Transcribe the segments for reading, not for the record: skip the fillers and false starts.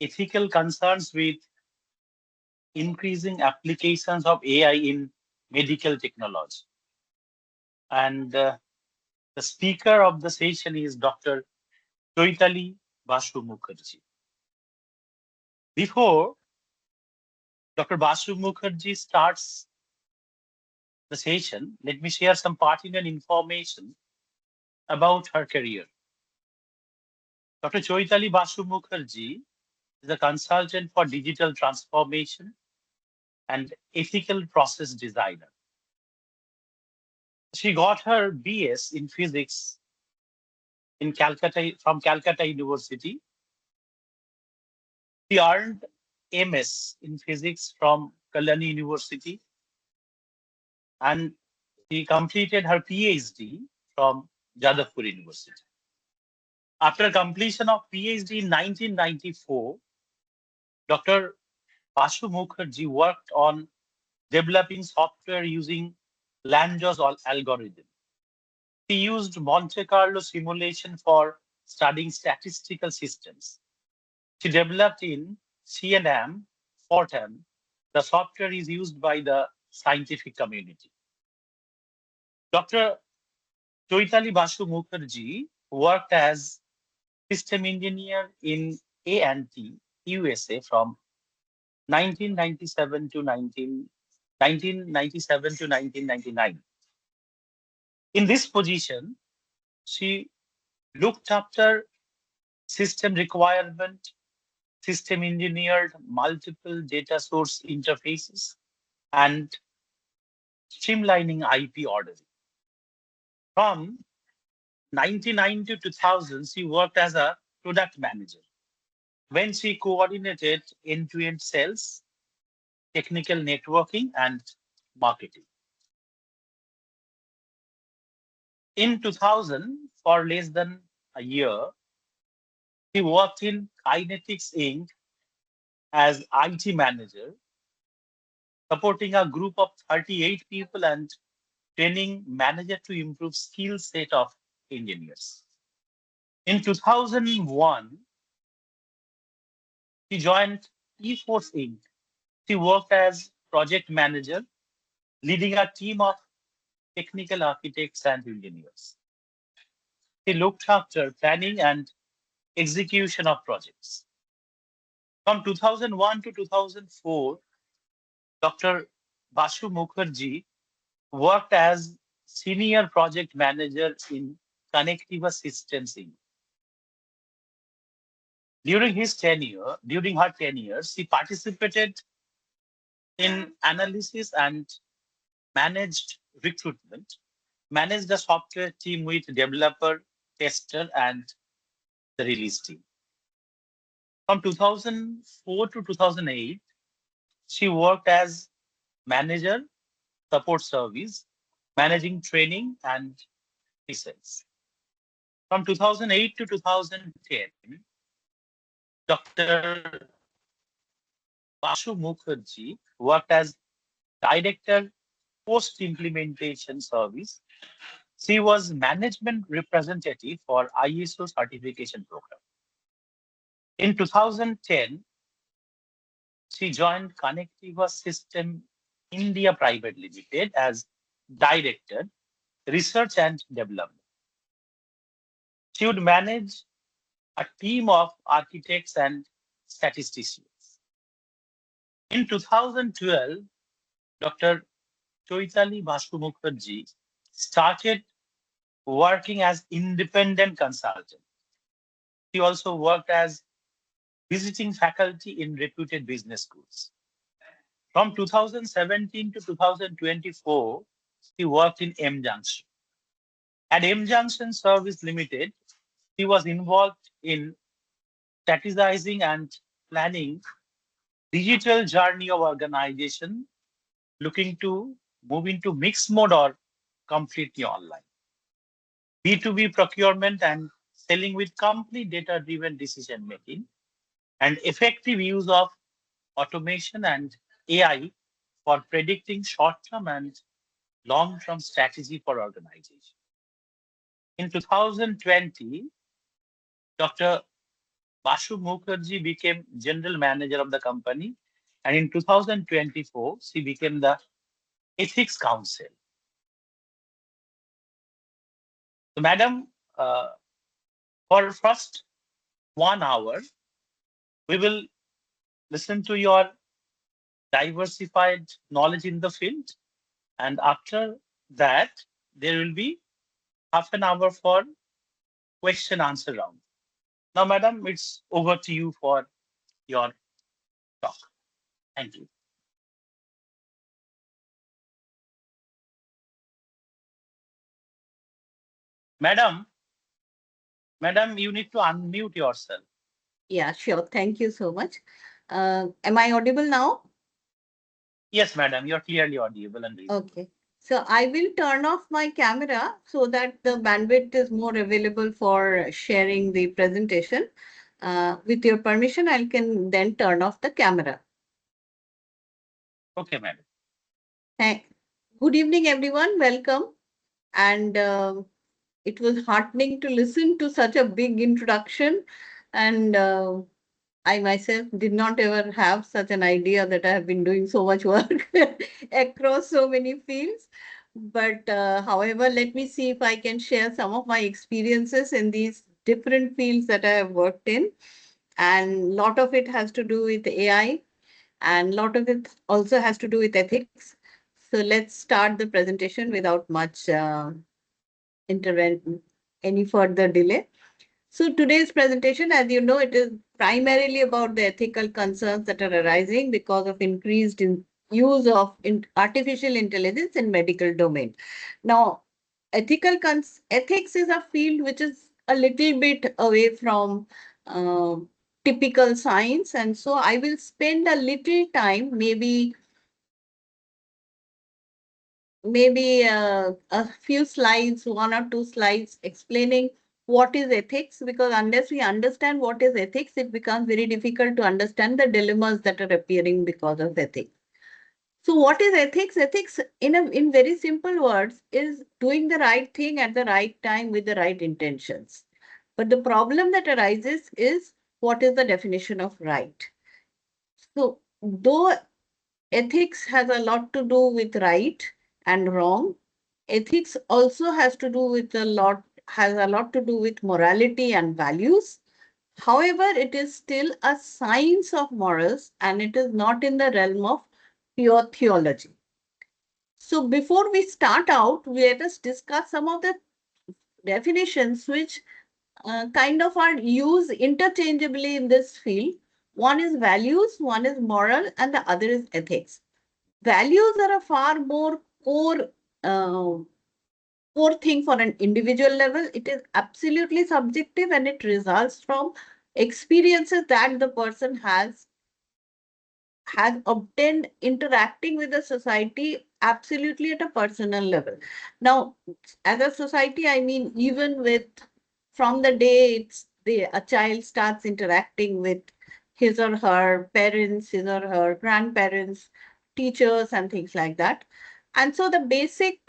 ethical concerns with increasing applications of AI in medical technology. And the speaker of the session is Dr. Chaitali Basu Mukherji. Before Dr. Basu Mukherji starts the session, let me share some pertinent information about her career. Dr. Chaitali Basu Mukherji is a consultant for digital transformation and ethical process designer. She got her BS in physics in Calcutta from Calcutta University. She earned MS in physics from Kalani University, and she completed her PhD from Jadavpur University. After completion of PhD in 1994, Dr. Basu Mukherjee worked on developing software using Lange's algorithm. He used Monte Carlo simulation for studying statistical systems. She developed in C&M, Fortem. The software is used by the scientific community. Dr. Chaitali Basu Mukherjee worked as system engineer in A&T, USA from 1997 to 1999. In this position, she looked after system requirement, system engineered multiple data source interfaces, and streamlining IP ordering. From 1999 to 2000, she worked as a product manager when she coordinated end-to-end sales, technical networking, and marketing. In 2000, for less than a year, she worked in Kinetics Inc. as IT manager, supporting a group of 38 people and training manager to improve skill set of engineers. In 2001, she joined eForce Inc. She worked as project manager, leading a team of technical architects and engineers. She looked after planning and execution of projects. From 2001 to 2004, Dr. Basu Mukherjee worked as senior project manager in Connectiva Systems Inc. During her tenure, she participated in analysis and managed recruitment, managed the software team with developer, tester, and the release team. From 2004 to 2008, she worked as manager, support service, managing training and pre-sales. From 2008 to 2010, Dr. Basu Mukherjee worked as director post-implementation service. She was management representative for ISO certification program. In 2010, she joined Connectiva System India Private Limited as director, research and development. She would manage a team of architects and statisticians. In 2012, Dr. Chaitali Basu Mukherjee started working as independent consultant. She also worked as visiting faculty in reputed business schools. From 2017 to 2024, she worked in M Junction. At M Junction Service Limited, she was involved in strategizing and planning digital journey of organization looking to move into mixed mode or completely online. B2B procurement and selling with complete data-driven decision making and effective use of automation and AI for predicting short-term and long-term strategy for organization. In 2020, Dr. Basu Mukherji became general manager of the company, and in 2024, she became the ethics council. So, madam, for first 1 hour, we will listen to your diversified knowledge in the field, and after that, there will be half an hour for question answer round. Now, madam, it's over to you for your talk. Thank you. Madam, you need to unmute yourself. Yeah, sure. Thank you so much. Am I audible now? Yes, madam, you're clearly audible and visible. Okay. So I will turn off my camera so that the bandwidth is more available for sharing the presentation. With your permission, I can then turn off the camera. Okay, madam. Thank. Good evening, everyone. Welcome. And it was heartening to listen to such a big introduction. And I myself did not ever have such an idea that I have been doing so much work across so many fields. But however, let me see if I can share some of my experiences in these different fields that I have worked in. And a lot of it has to do with AI, and a lot of it also has to do with ethics. So let's start the presentation without much intervention, any further delay. So today's presentation, as you know, it is primarily about the ethical concerns that are arising because of increased use of artificial intelligence in medical domain. Now, ethics is a field which is a little bit away from uh, typical science, and so I will spend a little time, maybe a few slides, 1 or 2 slides explaining what is ethics, because unless we understand what is ethics, it becomes very difficult to understand the dilemmas that are appearing because of ethics. So what is ethics? Ethics, in very simple words, is doing the right thing at the right time with the right intentions. But the problem that arises is, what is the definition of right? So though ethics has a lot to do with right and wrong, ethics also has a lot to do with morality and values. However, it is still a science of morals, and it is not in the realm of pure theology. So before we start out, let us discuss some of the definitions which kind of are used interchangeably in this field. One is values, one is moral, and the other is ethics. Values are a far more uh, core thing for an individual level. It is absolutely subjective, and it results from experiences that the person has obtained interacting with the society absolutely at a personal level. Now, as a society, I mean, even with from the day a child starts interacting with his or her parents, his or her grandparents, teachers, and things like that. And so the basic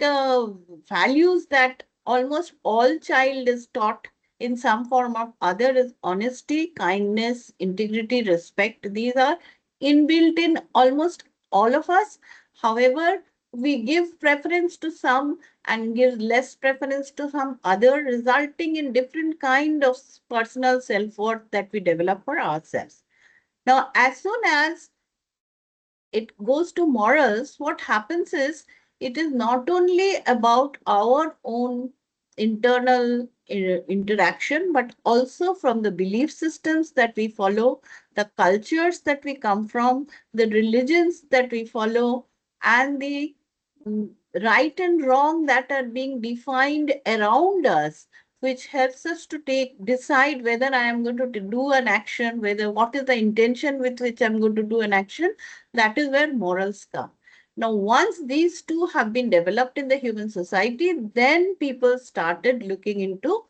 values that almost all child is taught in some form or other is honesty, kindness, integrity, respect. These are inbuilt in almost all of us. However, we give preference to some and give less preference to some other, resulting in different kind of personal self-worth that we develop for ourselves. Now, as soon as it goes to morals, what happens is, it is not only about our own internal interaction, but also from the belief systems that we follow, the cultures that we come from, the religions that we follow, and the mm, right and wrong that are being defined around us, which helps us to decide whether I am going to do an action, whether what is the intention with which I'm going to do an action. That is where morals come. Now, once these two have been developed in the human society, then people started looking into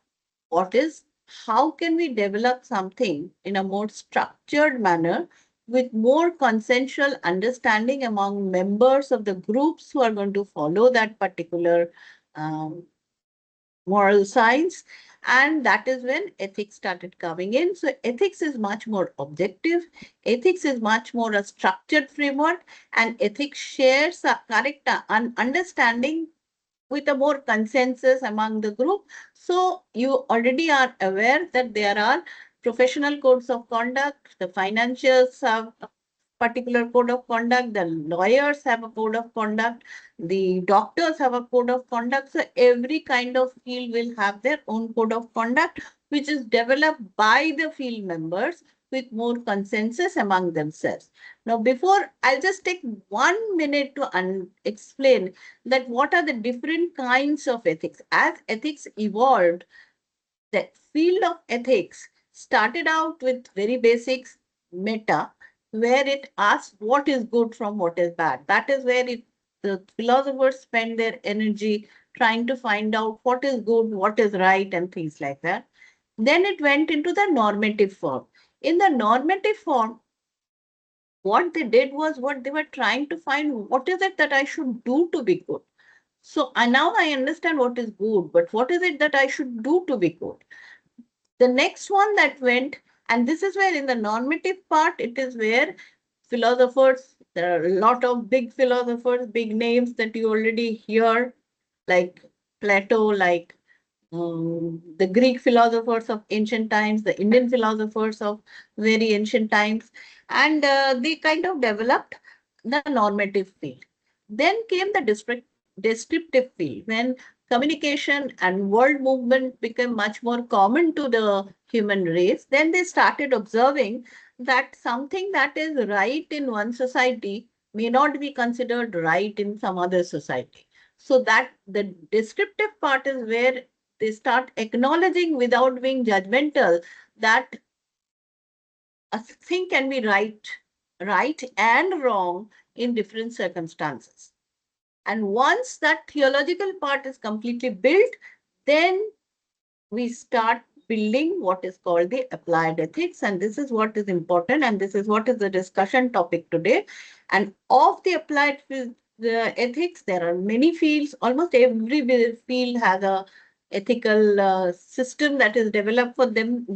what is, how can we develop something in a more structured manner with more consensual understanding among members of the groups who are going to follow that particular um, moral science, and that is when ethics started coming in. So ethics is much more objective, ethics is much more a structured framework, and ethics shares a correct understanding with a more consensus among the group. So you already are aware that there are professional codes of conduct, the financials have a particular code of conduct, the lawyers have a code of conduct, the doctors have a code of conduct. So every kind of field will have their own code of conduct, which is developed by the field members with more consensus among themselves. Now, before I'll just take 1 minute to explain that what are the different kinds of ethics. As ethics evolved, the field of ethics started out with very basics, meta, where it asks what is good from what is bad. That is where the philosophers spend their energy trying to find out what is good, what is right, and things like that. Then it went into the normative form. In the normative form, what they did was what they were trying to find, what is it that I should do to be good. So now I understand what is good, but what is it that I should do to be good? The next one that went, and this is where in the normative part, it is where philosophers, there are a lot of big philosophers, big names that you already hear, like Plato, like the Greek philosophers of ancient times, the Indian philosophers of very ancient times, and they kind of developed the normative field. Then came the descriptive field when communication and world movement became much more common to the human race. Then they started observing that something that is right in one society may not be considered right in some other society. So that the descriptive part is where they start acknowledging without being judgmental that a thing can be right and wrong in different circumstances. And once that theological part is completely built, then we start building what is called the applied ethics. And this is what is important. And this is what is the discussion topic today. And of the applied the ethics, there are many fields. Almost every field has a ethical system that is developed for them.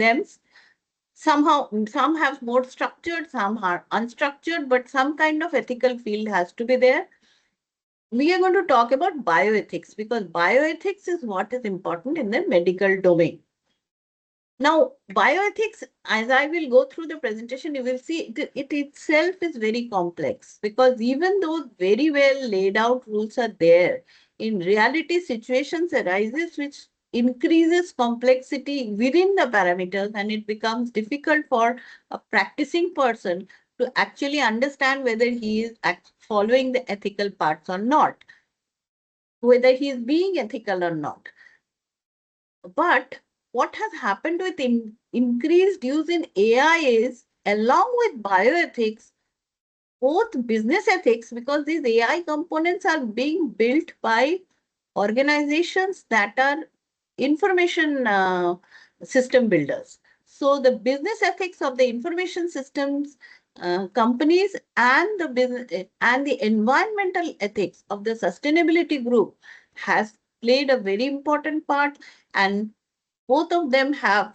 Somehow, some have more structured, some are unstructured, but some kind of ethical field has to be there. We are going to talk about bioethics because bioethics is what is important in the medical domain. Now, bioethics, as I will go through the presentation, you will see it itself is very complex because even though very well laid out rules are there, in reality situations arises which increases complexity within the parameters and it becomes difficult for a practicing person to actually understand whether he is following the ethical parts or not, whether he is being ethical or not. But what has happened with increased use in AI is, along with bioethics, both business ethics, because these AI components are being built by organizations that are information system builders. So the business ethics of the information systems companies and the business and the environmental ethics of the sustainability group has played a very important part, and both of them have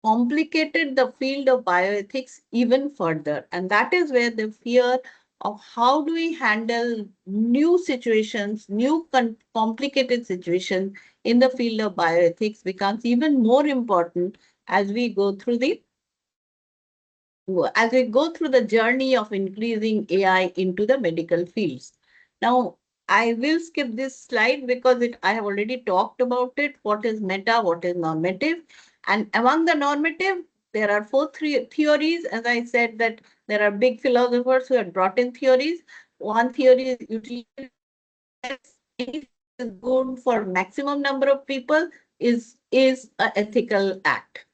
complicated the field of bioethics even further. And that is where the fear of how do we handle new situations, new complicated situations in the field of bioethics becomes even more important as we go through the journey of increasing AI into the medical fields. Now, I will skip this slide because I have already talked about it. What is meta, what is normative? And among the normative, there are three theories. As I said, that there are big philosophers who have brought in theories. One theory is utilitarian. Anything that is good for maximum number of people is an ethical act.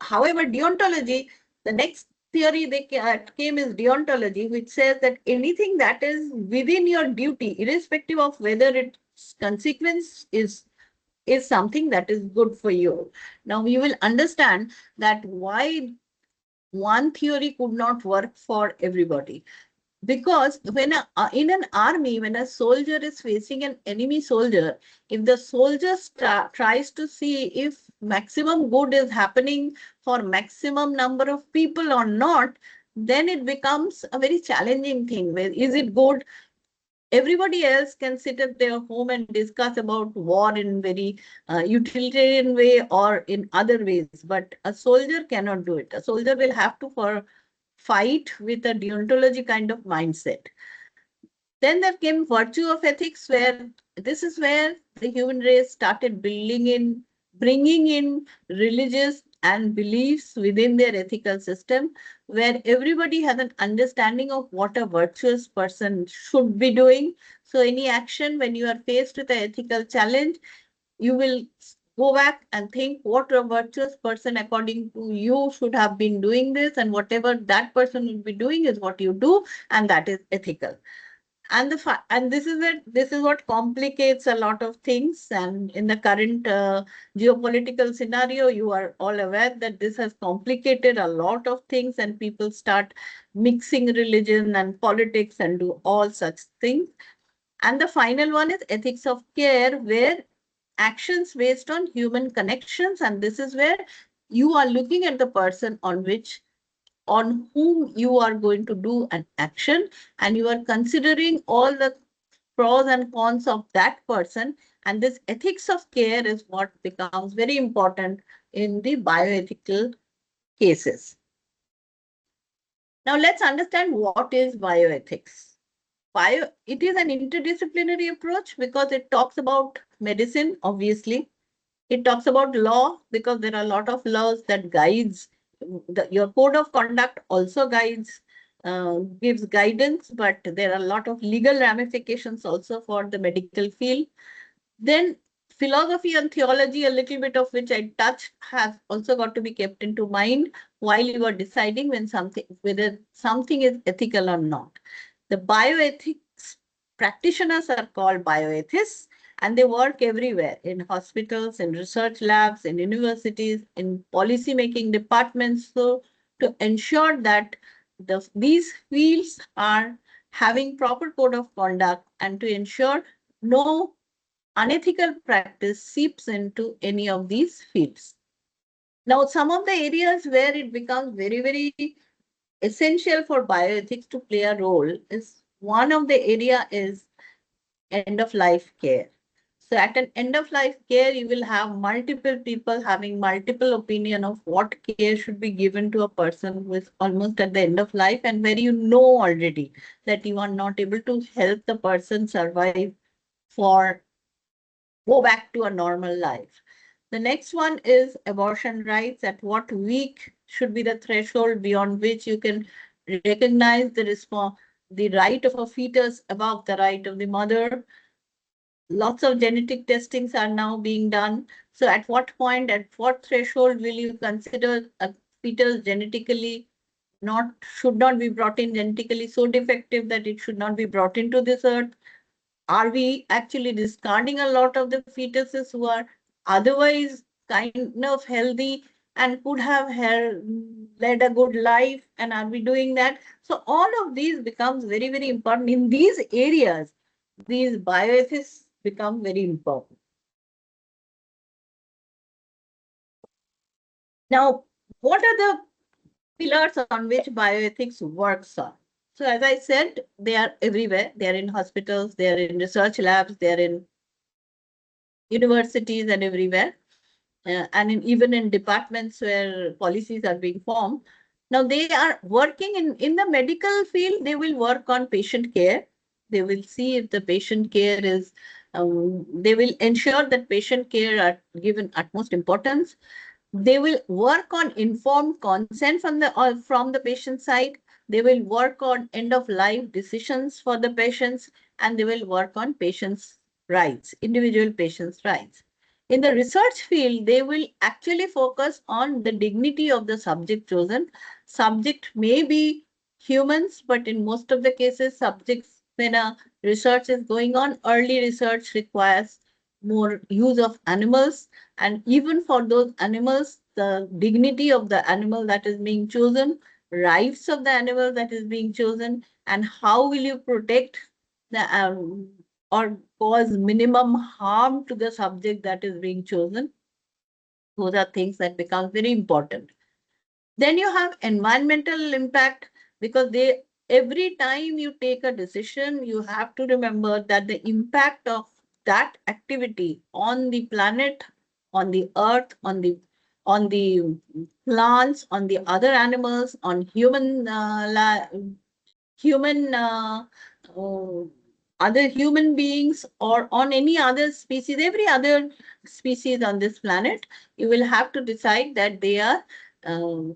However, deontology, the next theory they came is deontology, which says that anything that is within your duty, irrespective of whether its consequence is something that is good for you. Now you will understand that why one theory could not work for everybody. Because when in an army, when a soldier is facing an enemy soldier, if the soldier tries to see if maximum good is happening for maximum number of people or not, then it becomes a very challenging thing. Where is it good? Everybody else can sit at their home and discuss about war in very utilitarian way or in other ways, but a soldier cannot do it. A soldier will have to fight with a deontology kind of mindset. Then there came virtue of ethics, where this is where the human race started bringing in religious and beliefs within their ethical system, where everybody has an understanding of what a virtuous person should be doing. So any action, when you are faced with an ethical challenge, you will go back and think what a virtuous person according to you should have been doing this, and whatever that person will be doing is what you do, and that is ethical. And this is what complicates a lot of things. And in the current geopolitical scenario, you are all aware that this has complicated a lot of things, and people start mixing religion and politics and do all such things. And the final one is ethics of care, where actions based on human connections, and this is where you are looking at the person on whom you are going to do an action, and you are considering all the pros and cons of that person. And this ethics of care is what becomes very important in the bioethical cases. Now let's understand what is bioethics. It is an interdisciplinary approach because it talks about medicine, obviously. It talks about law because there are a lot of laws that guides your code of conduct also gives guidance, but there are a lot of legal ramifications also for the medical field. Then philosophy and theology, a little bit of which I touched, has also got to be kept into mind while you are deciding whether something is ethical or not. The bioethics practitioners are called bioethicists, and they work everywhere in hospitals, in research labs, in universities, in policy making departments, so to ensure that these fields are having proper code of conduct and to ensure no unethical practice seeps into any of these fields. Now, some of the areas where it becomes very, very essential for bioethics to play a role is one of the area is end of life care. So at an end of life care, you will have multiple people having multiple opinion of what care should be given to a person who is almost at the end of life, and where you know already that you are not able to help the person survive for go back to a normal life. The next one is abortion rights. At what week should be the threshold beyond which you can recognize the right of a fetus above the right of the mother. Lots of genetic testings are now being done. So at what point, at what threshold will you consider a fetus genetically should not be brought in genetically so defective that it should not be brought into this earth? Are we actually discarding a lot of the fetuses who are otherwise kind of healthy and could have led a good life? And are we doing that? So all of these becomes very, very important. In these areas, these bioethics become very important. Now, what are the pillars on which bioethics works on? So as I said, they are everywhere. They are in hospitals, they are in research labs, they are in universities and everywhere, and even in departments where policies are being formed. Now they are working in the medical field. They will work on patient care. They will see if the patient care is, they will ensure that patient care are given utmost importance. They will work on informed consent from the patient side. They will work on end of life decisions for the patients, and they will work on patients' rights, individual patients' rights. In the research field, they will actually focus on the dignity of the subject chosen. Subject may be humans, but in most of the cases, subjects, when a research is going on, early research requires more use of animals. And even for those animals, the dignity of the animal that is being chosen rights of the animal that is being chosen, and how will you protect the or cause minimum harm to the subject that is being chosen. Those are things that become very important. Then you have environmental impact, because they every time you take a decision, you have to remember that the impact of that activity on the planet, on the earth, on the plants, on the other animals, on human uh, other human beings, or on any other species, every other species on this planet, you will have to decide that they are um,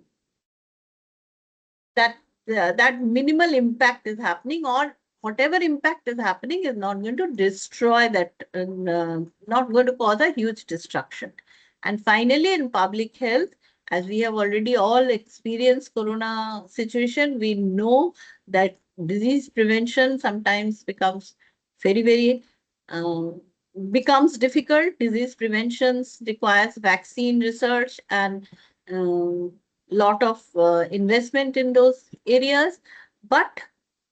that that minimal impact is happening, or whatever impact is happening is not going to destroy that, not going to cause a huge destruction. And finally, in public health, as we have already all experienced corona situation, we know that disease prevention sometimes becomes very um, becomes difficult. Disease prevention requires vaccine research and lot of investment in those areas. But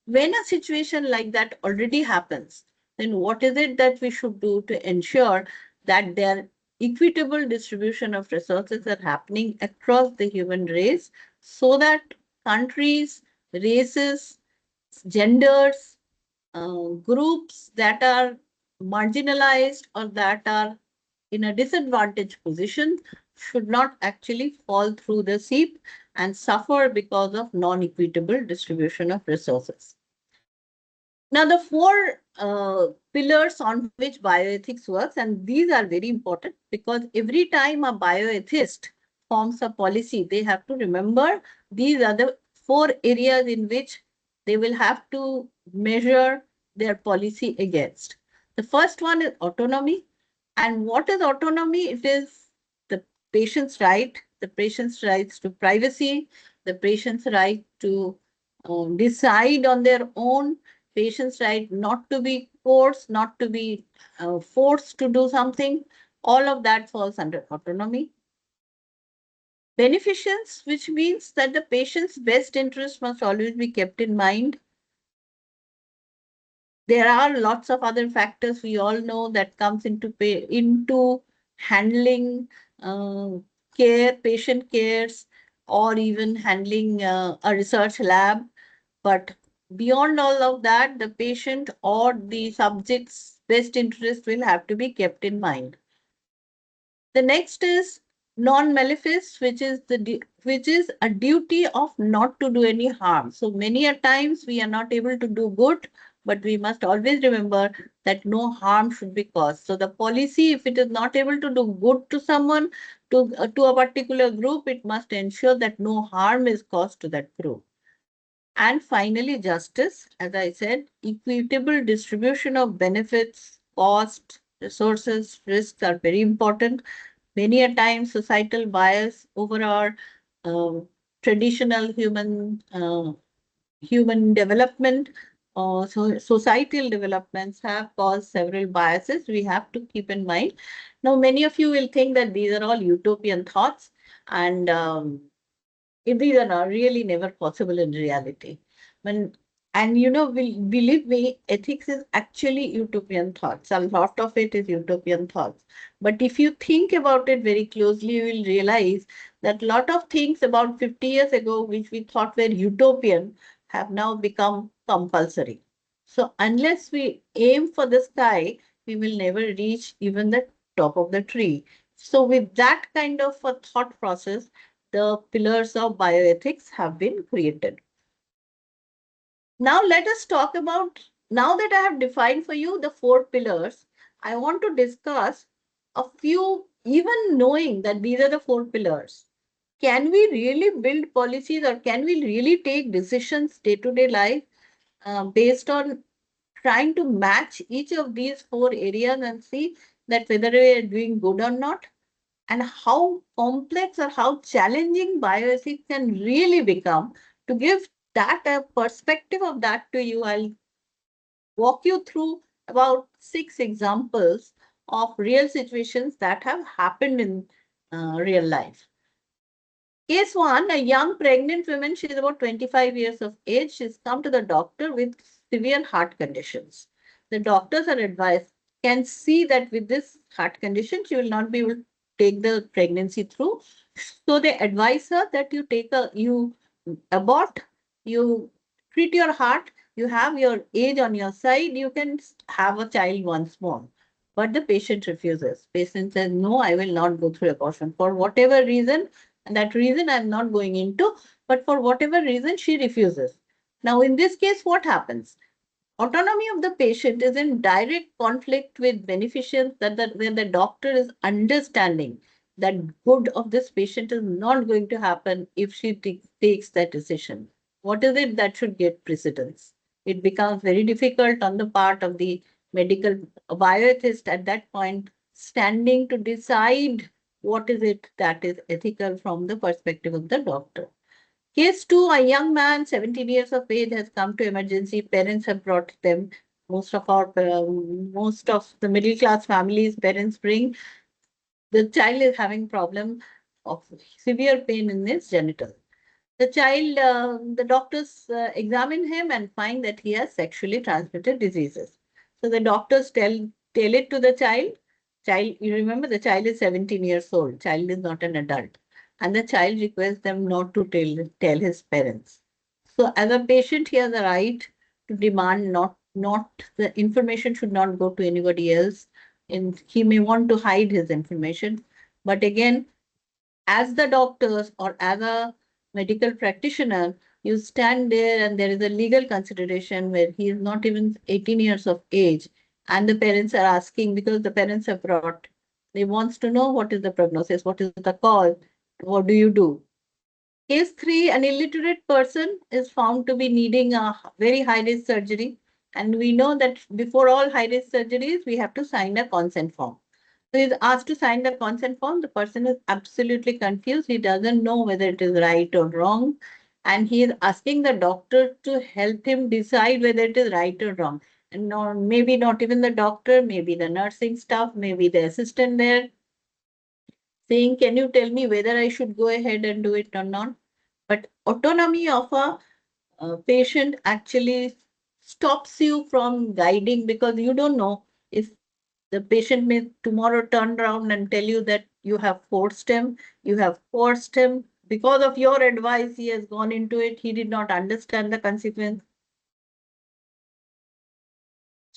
when a situation like that already happens, then what is it that we should do to ensure that their equitable distribution of resources are happening across the human race, so that countries, races, genders, groups that are marginalized or that are in a disadvantaged position should not actually fall through the seep and suffer because of non-equitable distribution of resources. Now, the four pillars on which bioethics works, and these are very important, because every time a bioethist forms a policy, they have to remember these are the four areas in which they will have to measure their policy against. The first one is autonomy. And what is autonomy? It is the patient's right, the patient's rights to privacy, the patient's right to decide on their own, patient's right not to be forced, not to be forced to do something. All of that falls under autonomy. Beneficence, which means that the patient's best interest must always be kept in mind. There are lots of other factors we all know that comes into handling uh, patient cares, or even handling a research lab. But beyond all of that, the patient or the subject's best interest will have to be kept in mind. The next is non-malefice, which is a duty of not to do any harm. So many a times we are not able to do good, but we must always remember that no harm should be caused. So the policy, if it is not able to do good to someone, to a particular group, it must ensure that no harm is caused to that group. And finally, justice, as I said, equitable distribution of benefits, cost, resources, risks are very important. Many a time, societal bias over our traditional human development, so societal developments have caused several biases we have to keep in mind. Now, many of you will think that these are all utopian thoughts, and these are not really never possible in reality. When, and believe me, ethics is actually utopian thoughts. A lot of it is utopian thoughts. But if you think about it very closely, you will realize that a lot of things about 50 years ago, which we thought were utopian, have now become compulsory. So unless we aim for the sky, we will never reach even the top of the tree. So with that kind of a thought process, the pillars of bioethics have been created. Now let us talk about, now that I have defined for you the four pillars, I want to discuss a few, even knowing that these are the four pillars. Can we really build policies, or can we really take decisions day-to-day life based on trying to match each of these four areas and see that whether we are doing good or not? And how complex or how challenging bioethics can really become. To give that a perspective of that to you, I'll walk you through about 6 examples of real situations that have happened in real life. Case 1, a young pregnant woman, she is about 25 years of age. She's come to the doctor with severe heart conditions. The doctors are advised, can see that with this heart condition, she will not be able to take the pregnancy through. So they advise her that you abort, you treat your heart, you have your age on your side, you can have a child once more. But the patient refuses. Patient says, no, I will not go through abortion. For whatever reason, and that reason I'm not going into, but for whatever reason, she refuses. Now, in this case, what happens? Autonomy of the patient is in direct conflict with beneficence when the doctor is understanding that good of this patient is not going to happen if she takes that decision. What is it that should get precedence? It becomes very difficult on the part of the medical bioethicist at that point standing to decide what is it that is ethical from the perspective of the doctor. Case 2, a young man, 17 years of age, has come to emergency. Parents have brought them. Most of the middle class families, parents bring. The child is having problem of severe pain in his genital. The doctors examine him and find that he has sexually transmitted diseases. So the doctors tell it to the child. Child, you remember the child is 17 years old. Child is not an adult. And the child requests them not to tell his parents. So as a patient, he has a right to demand not the information should not go to anybody else. And he may want to hide his information. But again, as the doctors or as a medical practitioner, you stand there and there is a legal consideration where he is not even 18 years of age, and the parents are asking because the parents have brought, they wants to know what is the prognosis, what is the cause, what do you do? Case 3, an illiterate person is found to be needing a very high risk surgery, and we know that before all high risk surgeries, we have to sign a consent form. So he's asked to sign the consent form. The person is absolutely confused. He doesn't know whether it is right or wrong. And he is asking the doctor to help him decide whether it is right or wrong. And no, maybe not even the doctor, maybe the nursing staff, maybe the assistant there, saying, can you tell me whether I should go ahead and do it or not? But autonomy of a patient actually stops you from guiding because you don't know if the patient may tomorrow turn around and tell you that you have forced him. Because of your advice, he has gone into it. He did not understand the consequence.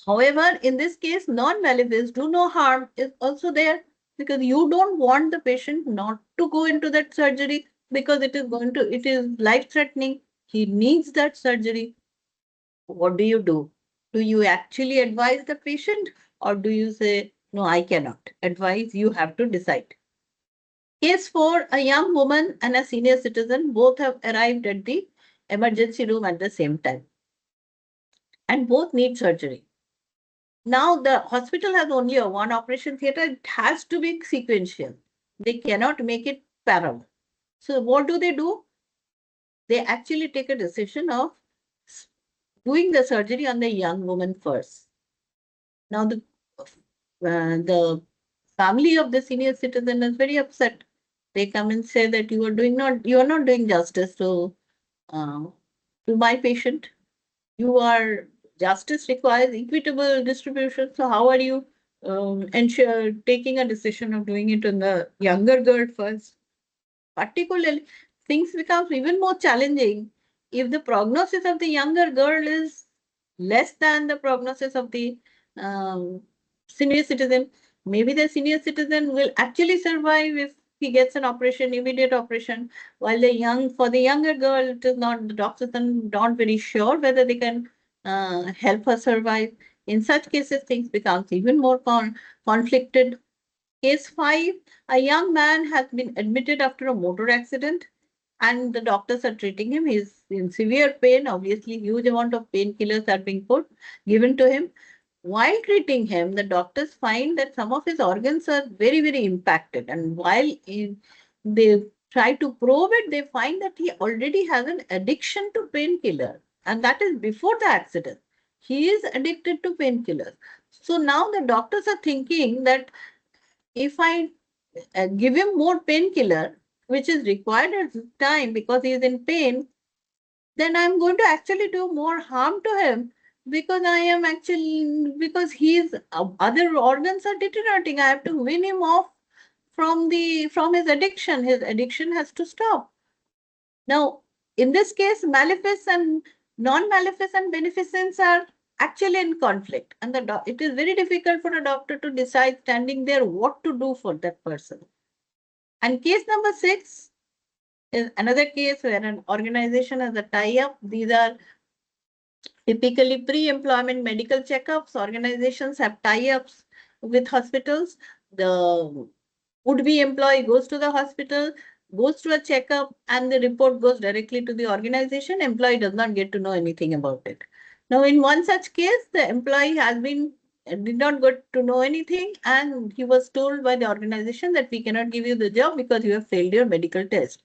However, in this case, non-malevolence, do no harm is also there because you don't want the patient not to go into that surgery because it is life-threatening. He needs that surgery. What do you do? Do you actually advise the patient or do you say, no, I cannot advise, you have to decide? Case 4, a young woman and a senior citizen both have arrived at the emergency room at the same time and both need surgery. Now, the hospital has only a one operation theater. It has to be sequential. They cannot make it parallel. So, what do? They actually take a decision of doing the surgery on the young woman first. Now, the family of the senior citizen is very upset. They come and say that you are not doing justice uh, to my patient. You are justice requires equitable distribution. So how are you ensure taking a decision of doing it on the younger girl first? Particularly, things become even more challenging if the prognosis of the younger girl is less than the prognosis of the um, senior citizen. Maybe the senior citizen will actually survive if he gets an operation, immediate operation, while for the younger girl, it is not, the doctors are not very sure whether they can help her survive. In such cases, things becomes even more conflicted. Case 5, a young man has been admitted after a motor accident and the doctors are treating him. He's in severe pain. Obviously, huge amount of painkillers are being given to him. While treating him, the doctors find that some of his organs are very, very impacted. And they try to probe it, they find that he already has an addiction to painkiller. And that is before the accident. He is addicted to painkillers. So now the doctors are thinking that if I give him more painkiller, which is required at the time because he is in pain, then I'm going to actually do more harm to him because I am actually, because his other organs are deteriorating. I have to wean him off from his addiction. His addiction has to stop. Now, in this case, malefice and non-maleficent beneficence are actually in conflict, and it is very difficult for a doctor to decide standing there what to do for that person. And case number 6 is another case where an organization has a tie-up. These are typically pre-employment medical checkups. Organizations have tie-ups with hospitals. The would-be employee goes to the hospital, goes to a checkup, and the report goes directly to the organization. Employee does not get to know anything about it. Now, in one such case, the employee did not get to know anything, and he was told by the organization that we cannot give you the job because you have failed your medical test.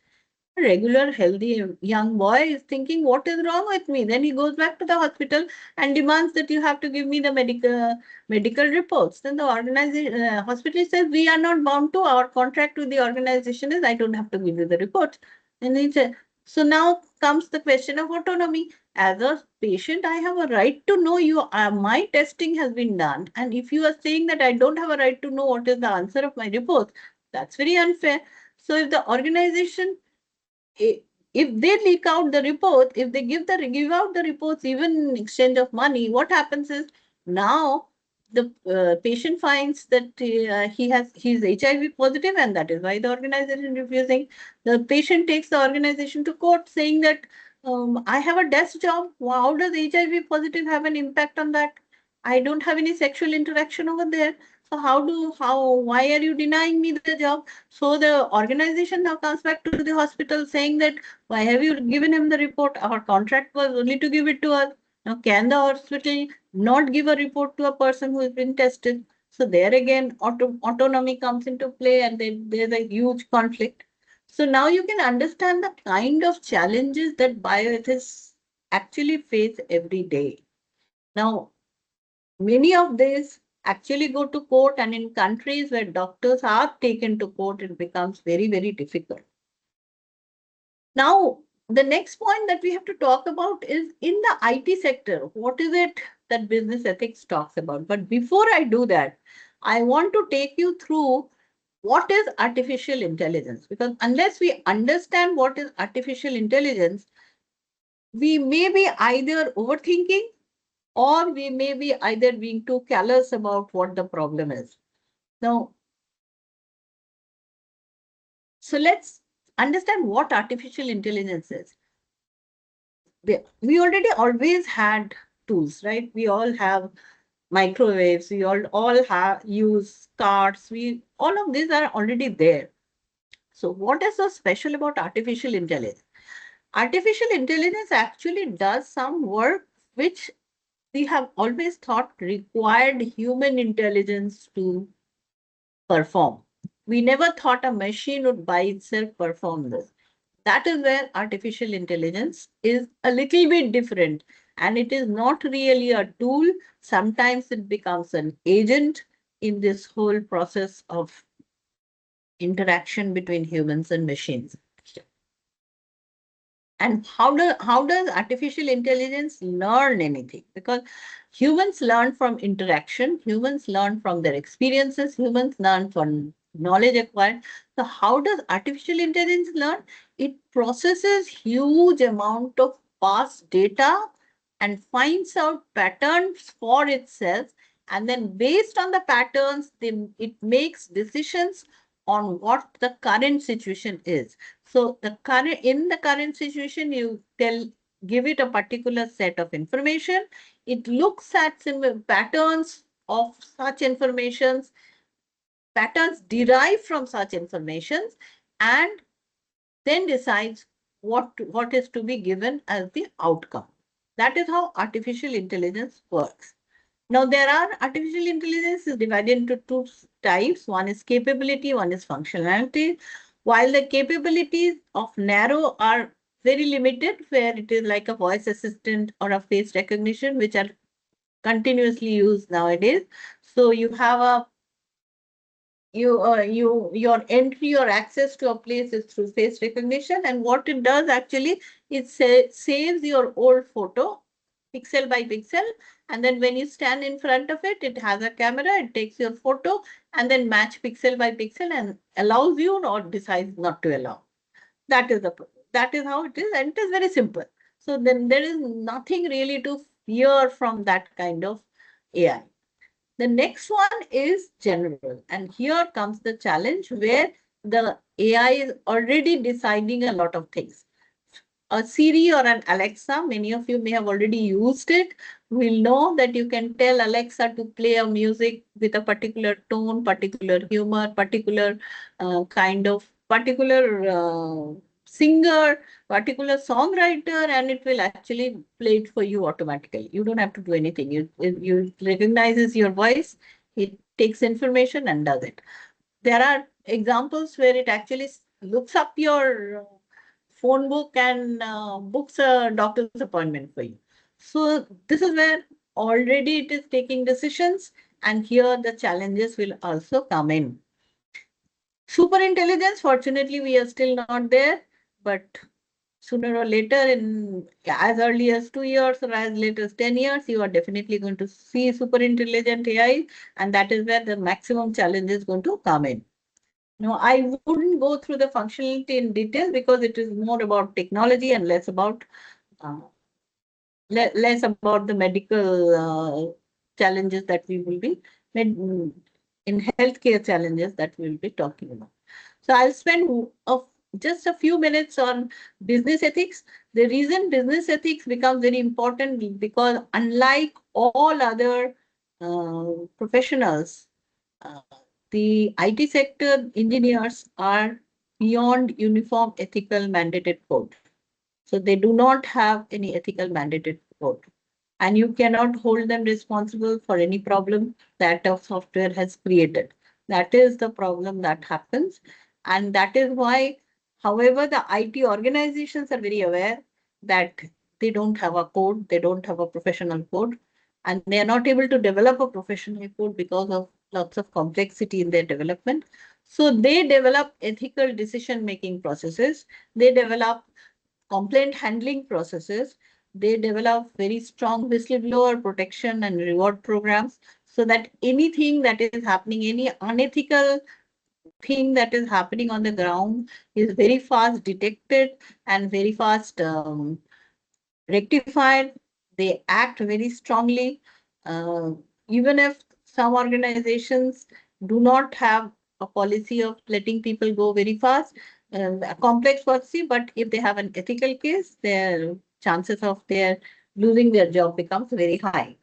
A regular healthy young boy is thinking, what is wrong with me? Then he goes back to the hospital and demands that you have to give me the medical reports. Then the organization hospital says, we are not bound to, our contract with the organization is I don't have to give you the reports. And he said, so now comes the question of autonomy. As a patient, I have a right to know my testing has been done. And if you are saying that I don't have a right to know what is the answer of my report, that's very unfair. So if the organization, if they leak out the report, if they give out the reports even in exchange of money, what happens is now the patient finds that he's HIV positive, and that is why the organization is refusing. The patient takes the organization to court saying that I have a desk job. How does HIV positive have an impact on that? I don't have any sexual interaction over there. So why are you denying me the job? So the organization now comes back to the hospital saying that, why have you given him the report? Our contract was only to give it to us. Now, can the hospital not give a report to a person who has been tested? So there again, autonomy comes into play, and then there's a huge conflict. So now you can understand the kind of challenges that bioethicists actually face every day. Now, many of these actually go to court, and in countries where doctors are taken to court, it becomes very, very difficult. Now, the next point that we have to talk about is in the IT sector, what is it that business ethics talks about? But before I do that, I want to take you through what is artificial intelligence, because unless we understand what is artificial intelligence, we may be either overthinking, or we may be either being too callous about what the problem is. Now, so let's understand what artificial intelligence is. We already always had tools, right? We all have microwaves, we all have use cards, all of these are already there. So what is so special about artificial intelligence? Artificial intelligence actually does some work which we have always thought required human intelligence to perform. We never thought a machine would by itself perform this. That is where artificial intelligence is a little bit different, and it is not really a tool. Sometimes it becomes an agent in this whole process of interaction between humans and machines. And how does artificial intelligence learn anything? Because humans learn from interaction, humans learn from their experiences, humans learn from knowledge acquired. So how does artificial intelligence learn? It processes huge amount of past data and finds out patterns for itself. And then based on the patterns, it makes decisions on what the current situation is. So in the current situation, you give it a particular set of information. It looks at similar patterns of such informations, patterns derived from such informations, and then decides what is to be given as the outcome. That is how artificial intelligence works. Now, there are artificial intelligence is divided into two types. One is capability, one is functionality. While the capabilities of narrow are very limited, where it is like a voice assistant or a face recognition, which are continuously used nowadays. So you have a your entry or access to a place is through face recognition, and what it does actually, it saves your old photo pixel by pixel, and then when you stand in front of it, it has a camera, it takes your photo and then match pixel by pixel and allows you or decides not to allow. That is that is how it is, and it is very simple. So then there is nothing really to fear from that kind of AI. The next one is general. And here comes the challenge where the AI is already deciding a lot of things. A Siri or an Alexa, many of you may have already used it, will know that you can tell Alexa to play a music with a particular tone, particular humor, particular kind of particular singer, particular songwriter, and it will actually play it for you automatically. You don't have to do anything. You recognizes your voice, it takes information and does it. There are examples where it actually looks up your phone book and books a doctor's appointment for you. So this is where already it is taking decisions, and here the challenges will also come in. Super intelligence, fortunately, we are still not there, but sooner or later, in as early as 2 years or as late as 10 years, you are definitely going to see super intelligent AI, and that is where the maximum challenge is going to come in. No, I wouldn't go through the functionality in detail because it is more about technology and uh, less about the medical challenges that we will be in healthcare challenges that we will be talking about. So I'll spend just a few minutes on business ethics. The reason business ethics becomes very important because unlike all other professionals, uh, the IT sector engineers are beyond uniform ethical mandated code. So they do not have any ethical mandated code. And you cannot hold them responsible for any problem that a software has created. That is the problem that happens. And that is why, however, the IT organizations are very aware that they don't have a code, they don't have a professional code, and they are not able to develop a professional code because of lots of complexity in their development. So they develop ethical decision-making processes. They develop complaint handling processes. They develop very strong whistleblower protection and reward programs so that anything that is happening, any unethical thing that is happening on the ground is very fast detected and very fast rectified. They act very strongly. Uh, Even if some organizations do not have a policy of letting people go very fast, a complex policy, but if they have an ethical case, their chances of their losing their job becomes very high.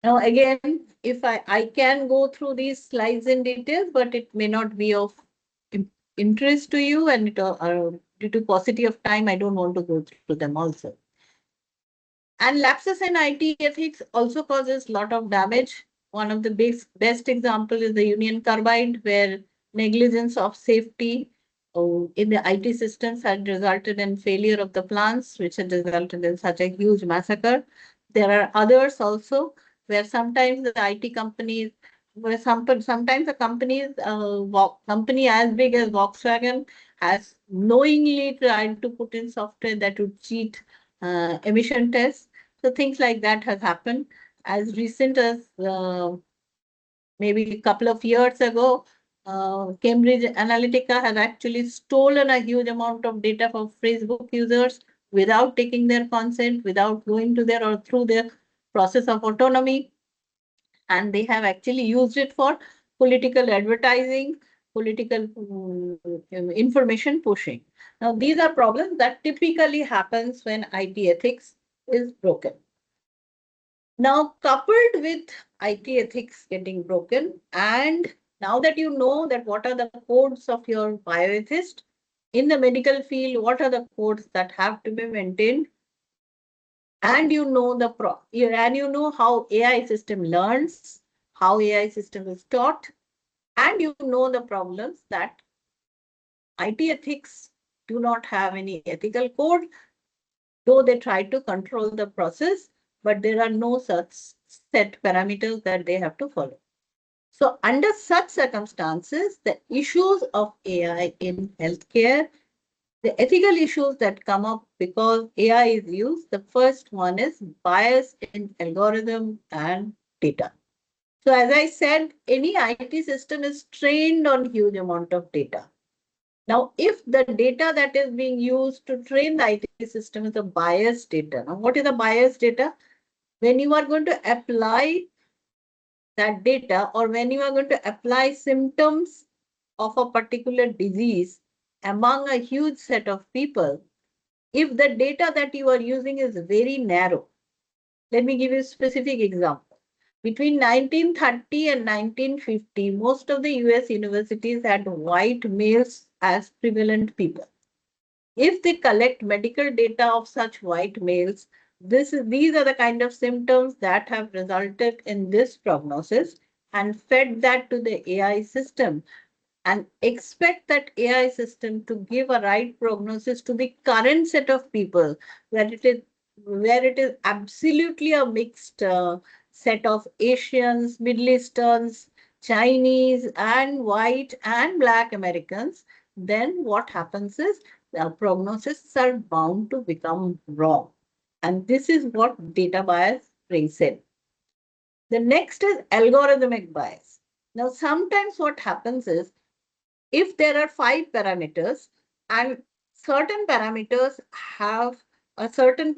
Now, again, if I can go through these slides in detail, but it may not be of interest to you, and due to paucity of time, I don't want to go through them also. And lapses in IT ethics also causes a lot of damage. One of the best example is the Union Carbide, where negligence of safety in the IT systems had resulted in failure of the plants, which had resulted in such a huge massacre. There are others also, where sometimes the IT companies, where sometimes the company as big as Volkswagen has knowingly tried to put in software that would cheat emission tests. So things like that has happened. As recent as maybe a couple of years ago, Cambridge Analytica has actually stolen a huge amount of data from Facebook users without taking their consent, without going to their or through their process of autonomy. And they have actually used it for political advertising, political information pushing. Now, these are problems that typically happens when IT ethics is broken. Now, coupled with IT ethics getting broken, and now that you know that what are the codes of your bioethist in the medical field, what are the codes that have to be maintained, and you know and you know how AI system learns, how AI system is taught, and you know the problems that IT ethics do not have any ethical code, though they try to control the process, but there are no such set parameters that they have to follow. So under such circumstances, the issues of AI in healthcare, the ethical issues that come up because AI is used, the first one is bias in algorithm and data. So as I said, any IT system is trained on huge amount of data. Now, if the data that is being used to train the IT system is a biased data. Now, what is a biased data? When you are going to apply that data or when you are going to apply symptoms of a particular disease among a huge set of people, if the data that you are using is very narrow, let me give you a specific example. Between 1930 and 1950, most of the US universities had white males as prevalent people. If they collect medical data of such white males, these are the kind of symptoms that have resulted in this prognosis and fed that to the AI system and expect that AI system to give a right prognosis to the current set of people where it is absolutely a mixed set of Asians, Middle Easterns, Chinese, and white and black Americans, then what happens is the prognoses are bound to become wrong. And this is what data bias brings in. The next is algorithmic bias. Now, sometimes what happens is if there are 5 parameters and certain parameters have a certain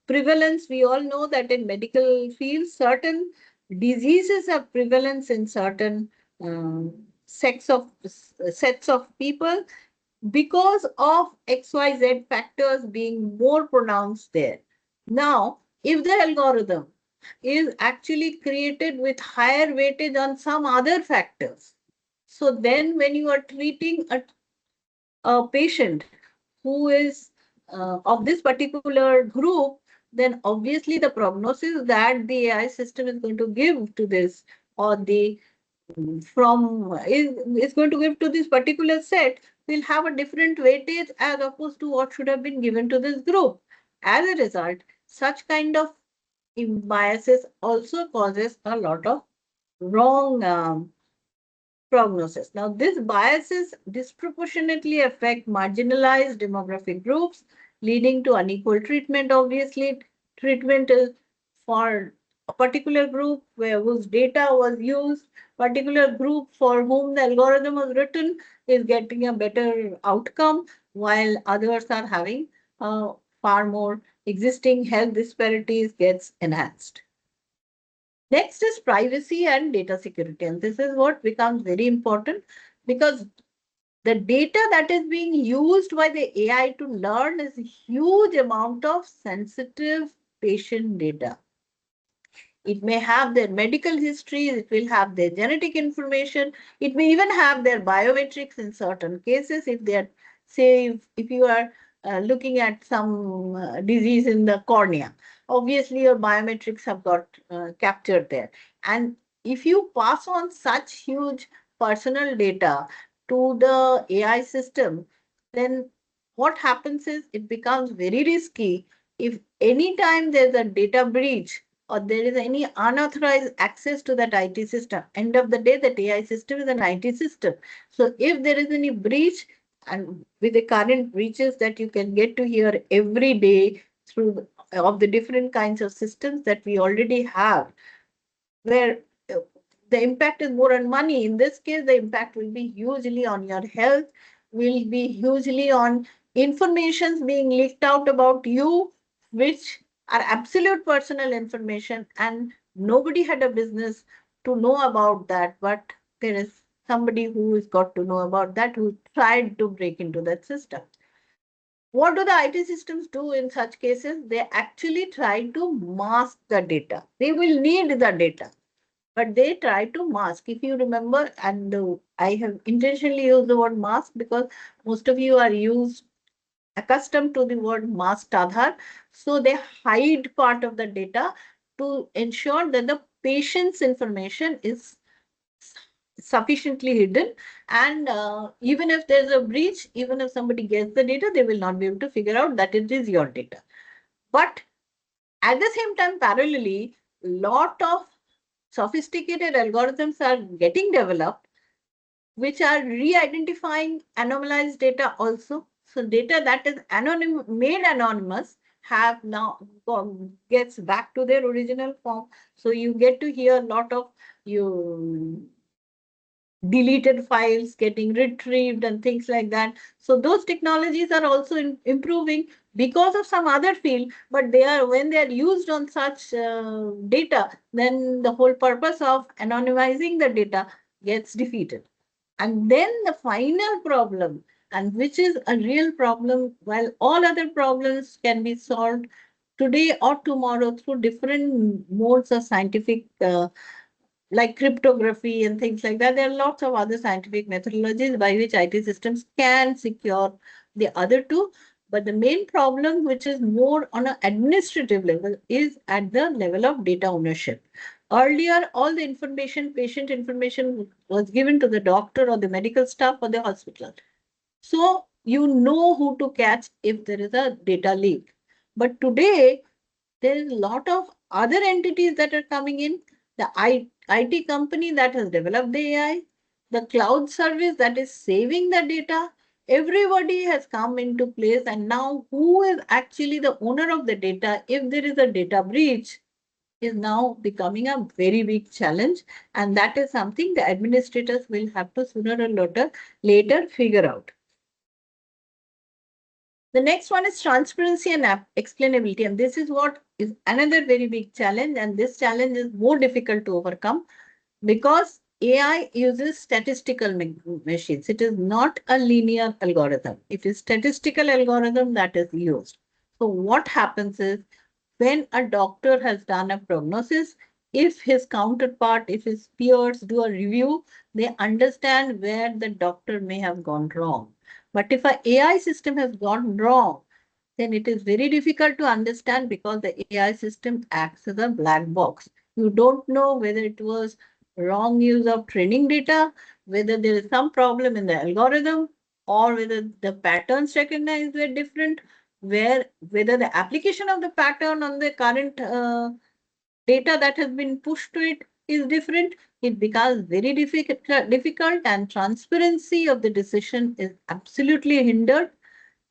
prevalence, we all know that in medical fields, certain diseases have prevalence in certain sets of people because of XYZ factors being more pronounced there. Now, if the algorithm is actually created with higher weightage on some other factors, so then when you are treating a patient who is of this particular group, then obviously the prognosis that the AI system is going to give to this or the is going to give to this particular set will have a different weightage as opposed to what should have been given to this group. As a result, such kind of biases also causes a lot of wrong prognosis. Now, these biases disproportionately affect marginalized demographic groups, leading to unequal treatment. Obviously, treatment is for a particular group whose data was used, particular group for whom the algorithm was written is getting a better outcome, while others are having far more existing health disparities gets enhanced. Next is privacy and data security. And this is what becomes very important because the data that is being used by the AI to learn is a huge amount of sensitive patient data. It may have their medical histories, it will have their genetic information, it may even have their biometrics in certain cases if they are, say, if you are looking at some disease in the cornea. Obviously, your biometrics have got captured there. And if you pass on such huge personal data to the AI system, then what happens is it becomes very risky if anytime there's a data breach or there is any unauthorized access to that IT system. End of the day, that AI system is an IT system. So if there is any breach, and with the current breaches that you can get to hear every day through of the different kinds of systems that we already have, where the impact is more on money. In this case, the impact will be hugely on your health, will be hugely on informations being leaked out about you, which are absolute personal information, and nobody had a business to know about that, but there is somebody who has got to know about that, who tried to break into that system. What do the IT systems do in such cases? They actually try to mask the data. They will need the data, but they try to mask. If you remember, and I have intentionally used the word mask because most of you are accustomed to the word masked Aadhaar. So they hide part of the data to ensure that the patient's information is sufficiently hidden. And even if there's a breach, even if somebody gets the data, they will not be able to figure out that it is your data. But at the same time, parallelly, lot of sophisticated algorithms are getting developed, which are re-identifying anomalized data also. So data that is made anonymous have now gets back to their original form. So you get to hear a lot of you deleted files getting retrieved and things like that. So those technologies are also improving because of some other field, but they are, when they are used on such data, then the whole purpose of anonymizing the data gets defeated. And then the final problem, and which is a real problem, while all other problems can be solved today or tomorrow through different modes of scientific like cryptography and things like that. There are lots of other scientific methodologies by which IT systems can secure the other two. But the main problem, which is more on an administrative level, is at the level of data ownership. Earlier, all the information, patient information, was given to the doctor or the medical staff or the hospital. So you know who to catch if there is a data leak. But today, there is a lot of other entities that are coming in. The IT company that has developed the AI, the cloud service that is saving the data, everybody has come into place. And now, who is actually the owner of the data if there is a data breach is now becoming a very big challenge. And that is something the administrators will have to sooner or later figure out. The next one is transparency and explainability. And this is what is another very big challenge. And this challenge is more difficult to overcome because AI uses statistical machines. It is not a linear algorithm. It is statistical algorithm that is used. So what happens is when a doctor has done a prognosis, if his counterpart, if his peers do a review, they understand where the doctor may have gone wrong. But if an AI system has gone wrong, then it is very difficult to understand because the AI system acts as a black box. You don't know whether it was wrong use of training data, whether there is some problem in the algorithm, or whether the patterns recognized were different, whether the application of the pattern on the current data that has been pushed to it is different. It becomes very difficult, and transparency of the decision is absolutely hindered.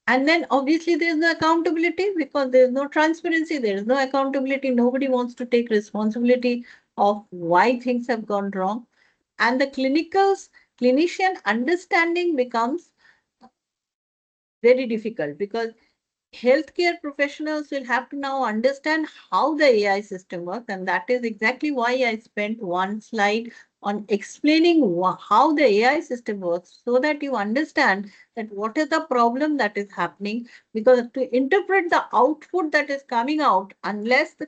And then obviously there's no accountability because there's no transparency, there's no accountability. Nobody wants to take responsibility of why things have gone wrong. And the clinician understanding becomes very difficult because healthcare professionals will have to now understand how the AI system works. And that is exactly why I spent one slide on explaining how the AI system works so that you understand that what is the problem that is happening. Because to interpret the output that is coming out, unless the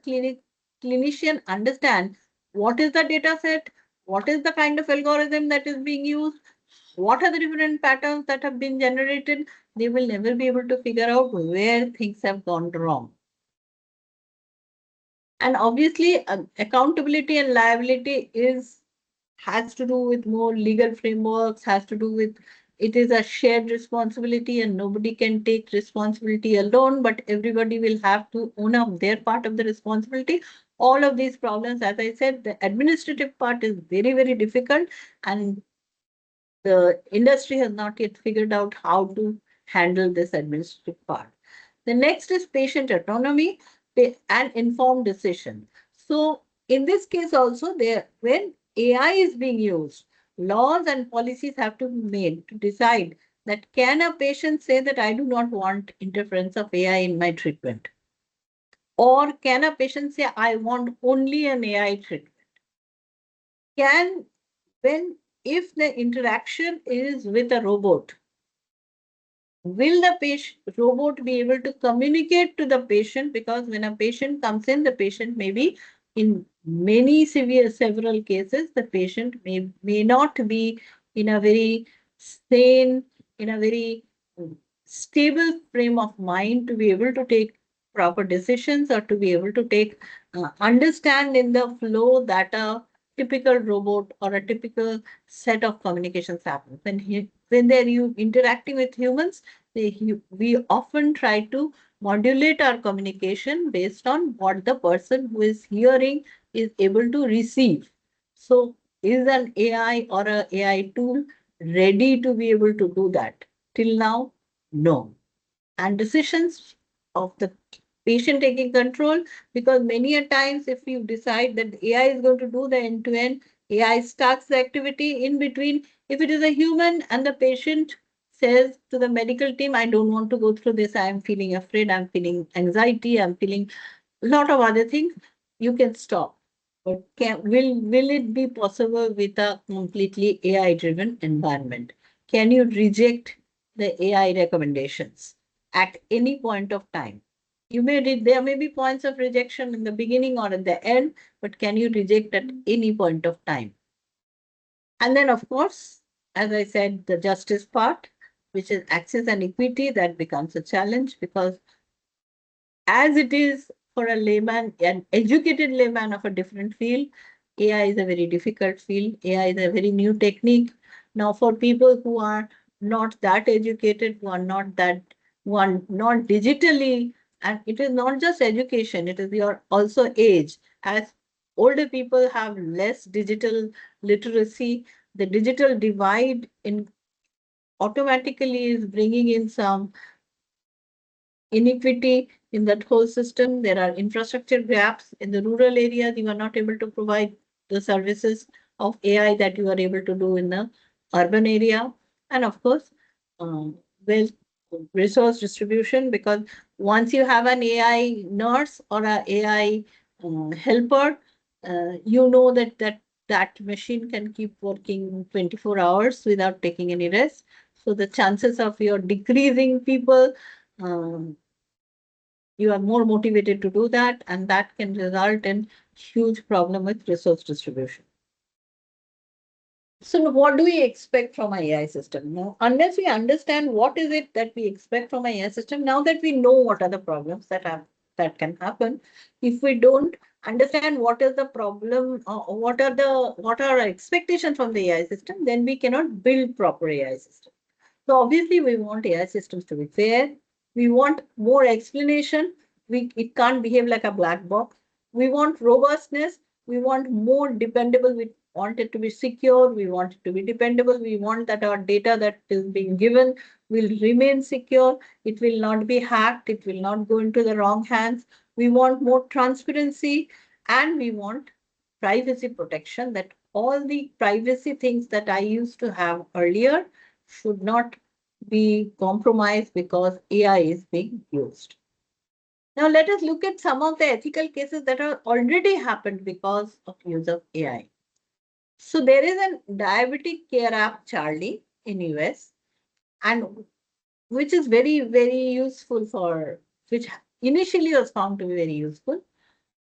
clinician understand what is the data set, what is the kind of algorithm that is being used, what are the different patterns that have been generated, they will never be able to figure out where things have gone wrong. And obviously, accountability and liability has to do with more legal frameworks, has to do with it is a shared responsibility and nobody can take responsibility alone, but everybody will have to own up their part of the responsibility. All of these problems, as I said, the administrative part is very, very difficult, and the industry has not yet figured out how to handle this administrative part. The next is patient autonomy and informed decision. So in this case also, when AI is being used, laws and policies have to be made to decide that can a patient say that I do not want interference of AI in my treatment? Or can a patient say I want only an AI treatment? Can when if the interaction is with a robot, will the robot be able to communicate to the patient? Because when a patient comes in, the patient may be in several cases, the patient may not be in a very sane, in a very stable frame of mind to be able to take proper decisions or to be able to understand in the flow that a typical robot or a typical set of communications happens. When they're interacting with humans, we often try to modulate our communication based on what the person who is hearing is able to receive. So is an AI or a AI tool ready to be able to do that? Till now, no. And decisions of the patient taking control, because many a times if you decide that AI is going to do the end-to-end, AI starts the activity in between. If it is a human and the patient says to the medical team, I don't want to go through this, I am feeling afraid, I'm feeling anxiety, I'm feeling a lot of other things, you can stop. But will it be possible with a completely AI driven environment? Can you reject the AI recommendations at any point of time? You may there may be points of rejection in the beginning or at the end, but can you reject at any point of time? And then, of course, as I said, the justice part, which is access and equity, that becomes a challenge, because as it is for a layman, an educated layman of a different field, AI is a very difficult field. AI is a very new technique. Now, for people who are not that educated, who are not that, who are not digitally, and it is not just education, it is your also age. As older people have less digital literacy, the digital divide in automatically is bringing in some inequity in that whole system. There are infrastructure gaps in the rural areas. You are not able to provide the services of AI that you are able to do in the urban area. And of course, wealth resource distribution, because once you have an AI nurse or an AI helper, you know that machine can keep working 24 hours without taking any rest. So the chances of your decreasing people, um, you are more motivated to do that, and that can result in huge problem with resource distribution. So what do we expect from an AI system? Now, unless we understand what is it that we expect from an AI system, now that we know what are the problems that can happen, if we don't understand what is the problem, what are our expectations from the AI system, then we cannot build proper AI system. So obviously we want AI systems to be fair. We want more explanation. It can't behave like a black box. We want robustness. We want more dependable. We want it to be secure. We want it to be dependable. We want that our data that is being given will remain secure. It will not be hacked. It will not go into the wrong hands. We want more transparency, and we want privacy protection, that all the privacy things that I used to have earlier should not be compromised because AI is being used. Now let us look at some of the ethical cases that have already happened because of use of AI. So there is a diabetic care app, Charlie, in US, and which is very, very useful which initially was found to be very useful.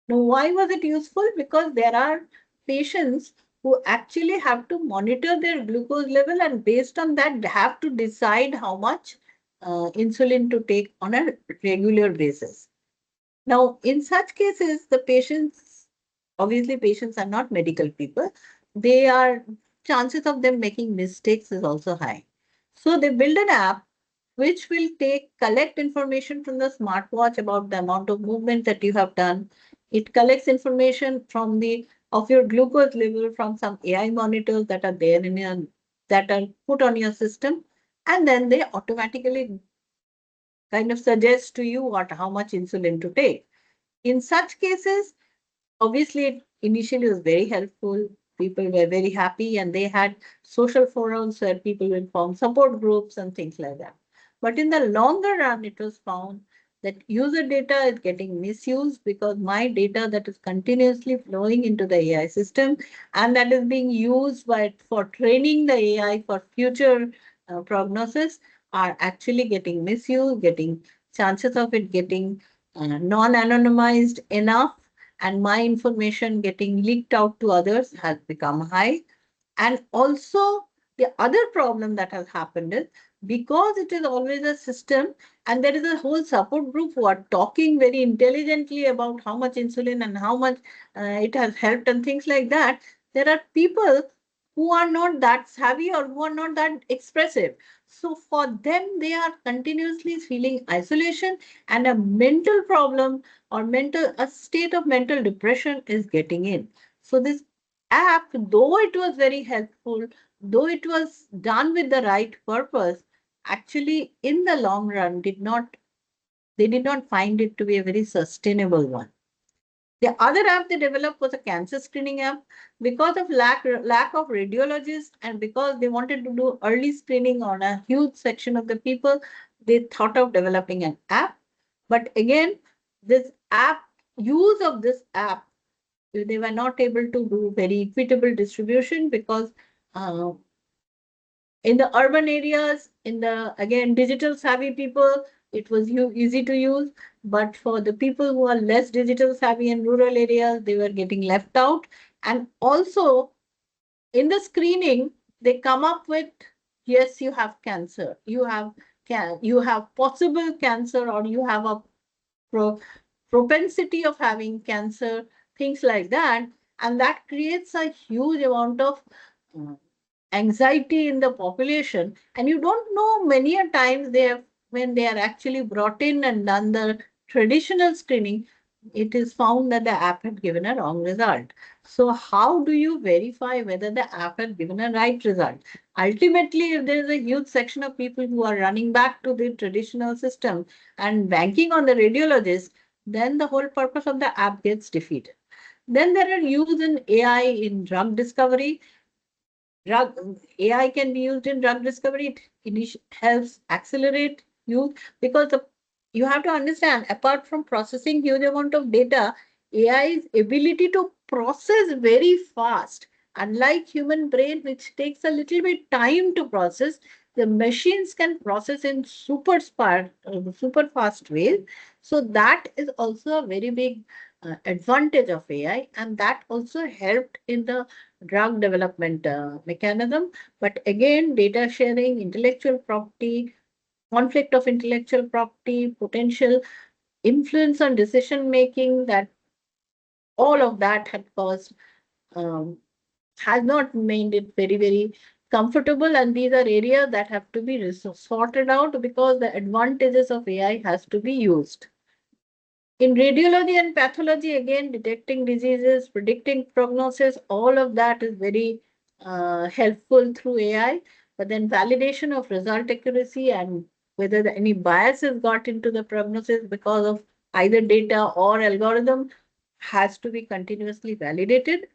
Now, why was it useful? Because there are patients who actually have to monitor their glucose level, and based on that, they have to decide how much insulin to take on a regular basis. Now, in such cases, the patients, obviously, patients are not medical people. They are, chances of them making mistakes is also high. So they build an app which will collect information from the smartwatch about the amount of movement that you have done. It collects information from of your glucose level from some AI monitors that are there that are put on your system, and then they automatically kind of suggest to you how much insulin to take. In such cases, obviously, it initially was very helpful. People were very happy, and they had social forums where people will form support groups and things like that. But in the longer run, it was found that user data is getting misused, because my data that is continuously flowing into the AI system and that is being used for training the AI for future prognosis are actually getting misused, getting chances of it getting non-anonymized enough, and my information getting leaked out to others has become high. And also, the other problem that has happened is, because it is always a system and there is a whole support group who are talking very intelligently about how much insulin and how much it has helped and things like that, there are people who are not that savvy or who are not that expressive. So for them, they are continuously feeling isolation, and a mental problem or a state of mental depression is getting in. So this app, though it was very helpful, though it was done with the right purpose, actually in the long run they did not find it to be a very sustainable one. The other app they developed was a cancer screening app. Because of lack of radiologists and because they wanted to do early screening on a huge section of the people, they thought of developing an app. But again, this app, use of this app, they were not able to do very equitable distribution because uh, in the urban areas, in the again digital savvy people, it was easy to use. But for the people who are less digital savvy in rural areas, they were getting left out. And also in the screening, they come up with, yes, you have cancer, you have possible cancer, or you have a pro propensity of having cancer, things like that. And that creates a huge amount of uh, anxiety in the population. And you don't know, many a times they have, when they are actually brought in and done the traditional screening, it is found that the app had given a wrong result. So how do you verify whether the app had given a right result? Ultimately, if there is a huge section of people who are running back to the traditional system and banking on the radiologist, then the whole purpose of the app gets defeated. Then there are use in AI in drug discovery. AI can be used in drug discovery. It helps accelerate use because you have to understand, apart from processing huge amount of data, AI's ability to process very fast, unlike human brain, which takes a little bit time to process, the machines can process in super fast ways. So that is also a very big advantage of AI, and that also helped in the drug development mechanism. But again, data sharing, intellectual property, conflict of intellectual property, potential influence on decision making, that all of that had caused, um, has not made it very, very comfortable. And these are areas that have to be sorted out because the advantages of AI has to be used. In radiology and pathology, again, detecting diseases, predicting prognosis, all of that is very helpful through AI. But then validation of result accuracy and whether any biases got into the prognosis because of either data or algorithm has to be continuously validated.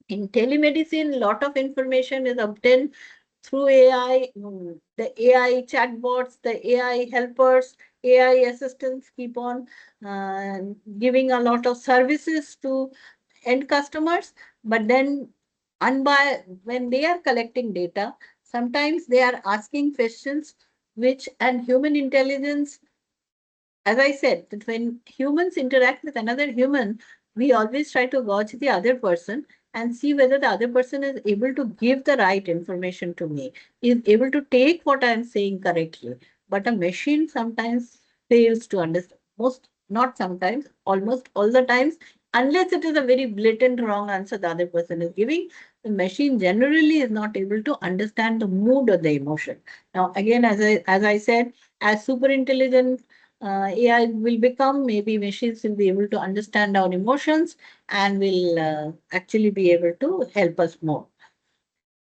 In telemedicine, a lot of information is obtained through AI, the AI chatbots, the AI helpers, AI assistants keep on giving a lot of services to end customers. But then when they are collecting data, sometimes they are asking questions which, and human intelligence, as I said, that when humans interact with another human, we always try to gauge the other person and see whether the other person is able to give the right information to me, is able to take what I'm saying correctly. But a machine sometimes fails to understand, most, not sometimes, almost all the times, unless it is a very blatant wrong answer the other person is giving, the machine generally is not able to understand the mood or the emotion. Now, again, as I said, as super intelligent AI will become, maybe machines will be able to understand our emotions and will actually be able to help us more.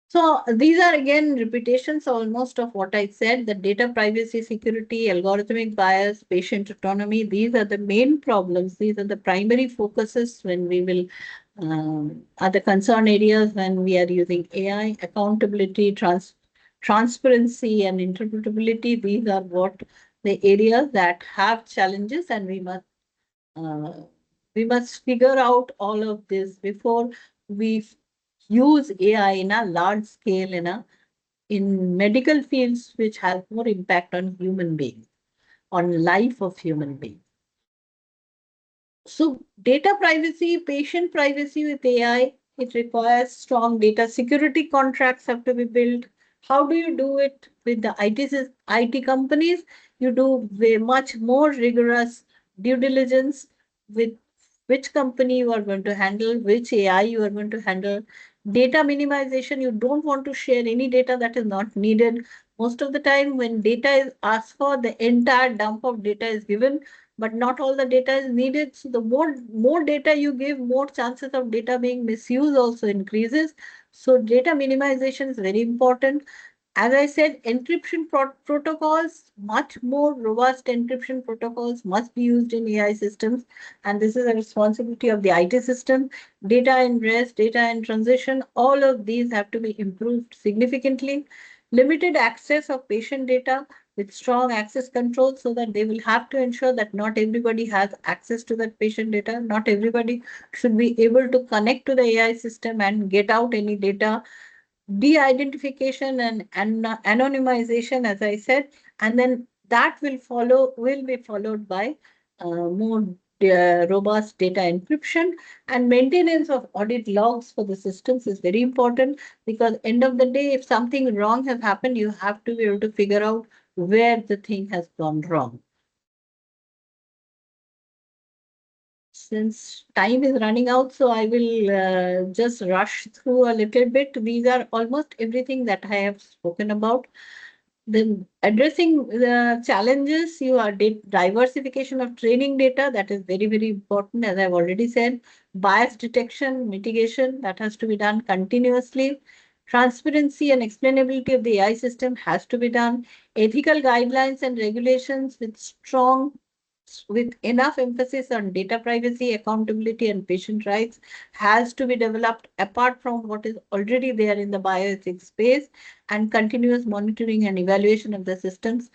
So these are again repetitions almost of what I said, the data privacy, security, algorithmic bias, patient autonomy. These are the main problems. These are the primary focuses when we will, are the concern areas when we are using AI, accountability, transparency and interpretability. These are what the areas that have challenges, and uh, we must figure out all of this before we use AI in a large scale in medical fields, which has more impact on human beings, on life of human beings. So data privacy, patient privacy with AI, it requires strong data security contracts have to be built. How do you do it with the IT companies? You do way much more rigorous due diligence with which company you are going to handle, which AI you are going to handle. Data minimization, you don't want to share any data that is not needed. Most of the time when data is asked for, the entire dump of data is given but not all the data is needed. So the more data you give, more chances of data being misused also increases. So data minimization is very important. As I said, encryption protocols, much more robust encryption protocols must be used in AI systems. And this is a responsibility of the IT system. Data in rest, data in transition, all of these have to be improved significantly. Limited access of patient data with strong access controls, so that they will have to ensure that not everybody has access to that patient data. Not everybody should be able to connect to the AI system and get out any data. De-identification and anonymization, as I said, and then that will be followed by more robust data encryption, and maintenance of audit logs for the systems is very important, because end of the day, if something wrong has happened, you have to be able to figure out where the thing has gone wrong. Since time is running out, so I will just rush through a little bit. These are almost everything that I have spoken about. The addressing the challenges, you are diversification of training data, that is very, very important, as I've already said. Bias detection, mitigation, that has to be done continuously. Transparency and explainability of the AI system has to be done. Ethical guidelines and regulations with enough emphasis on data privacy, accountability, and patient rights has to be developed apart from what is already there in the bioethics space, and continuous monitoring and evaluation of the systems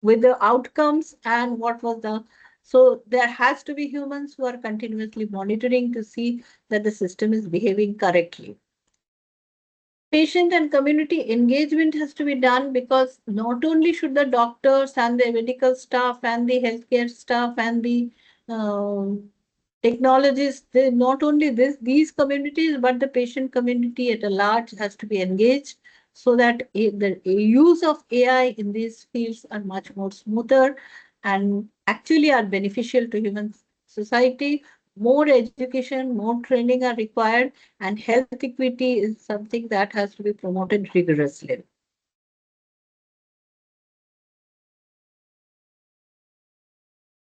with the outcomes and what was the. So there has to be humans who are continuously monitoring to see that the system is behaving correctly. Patient and community engagement has to be done, because not only should the doctors and the medical staff and the healthcare staff and the technologists, not only these communities, but the patient community at a large has to be engaged, so that the use of AI in these fields are much more smoother and actually are beneficial to human society. More education, more training are required, and health equity is something that has to be promoted rigorously.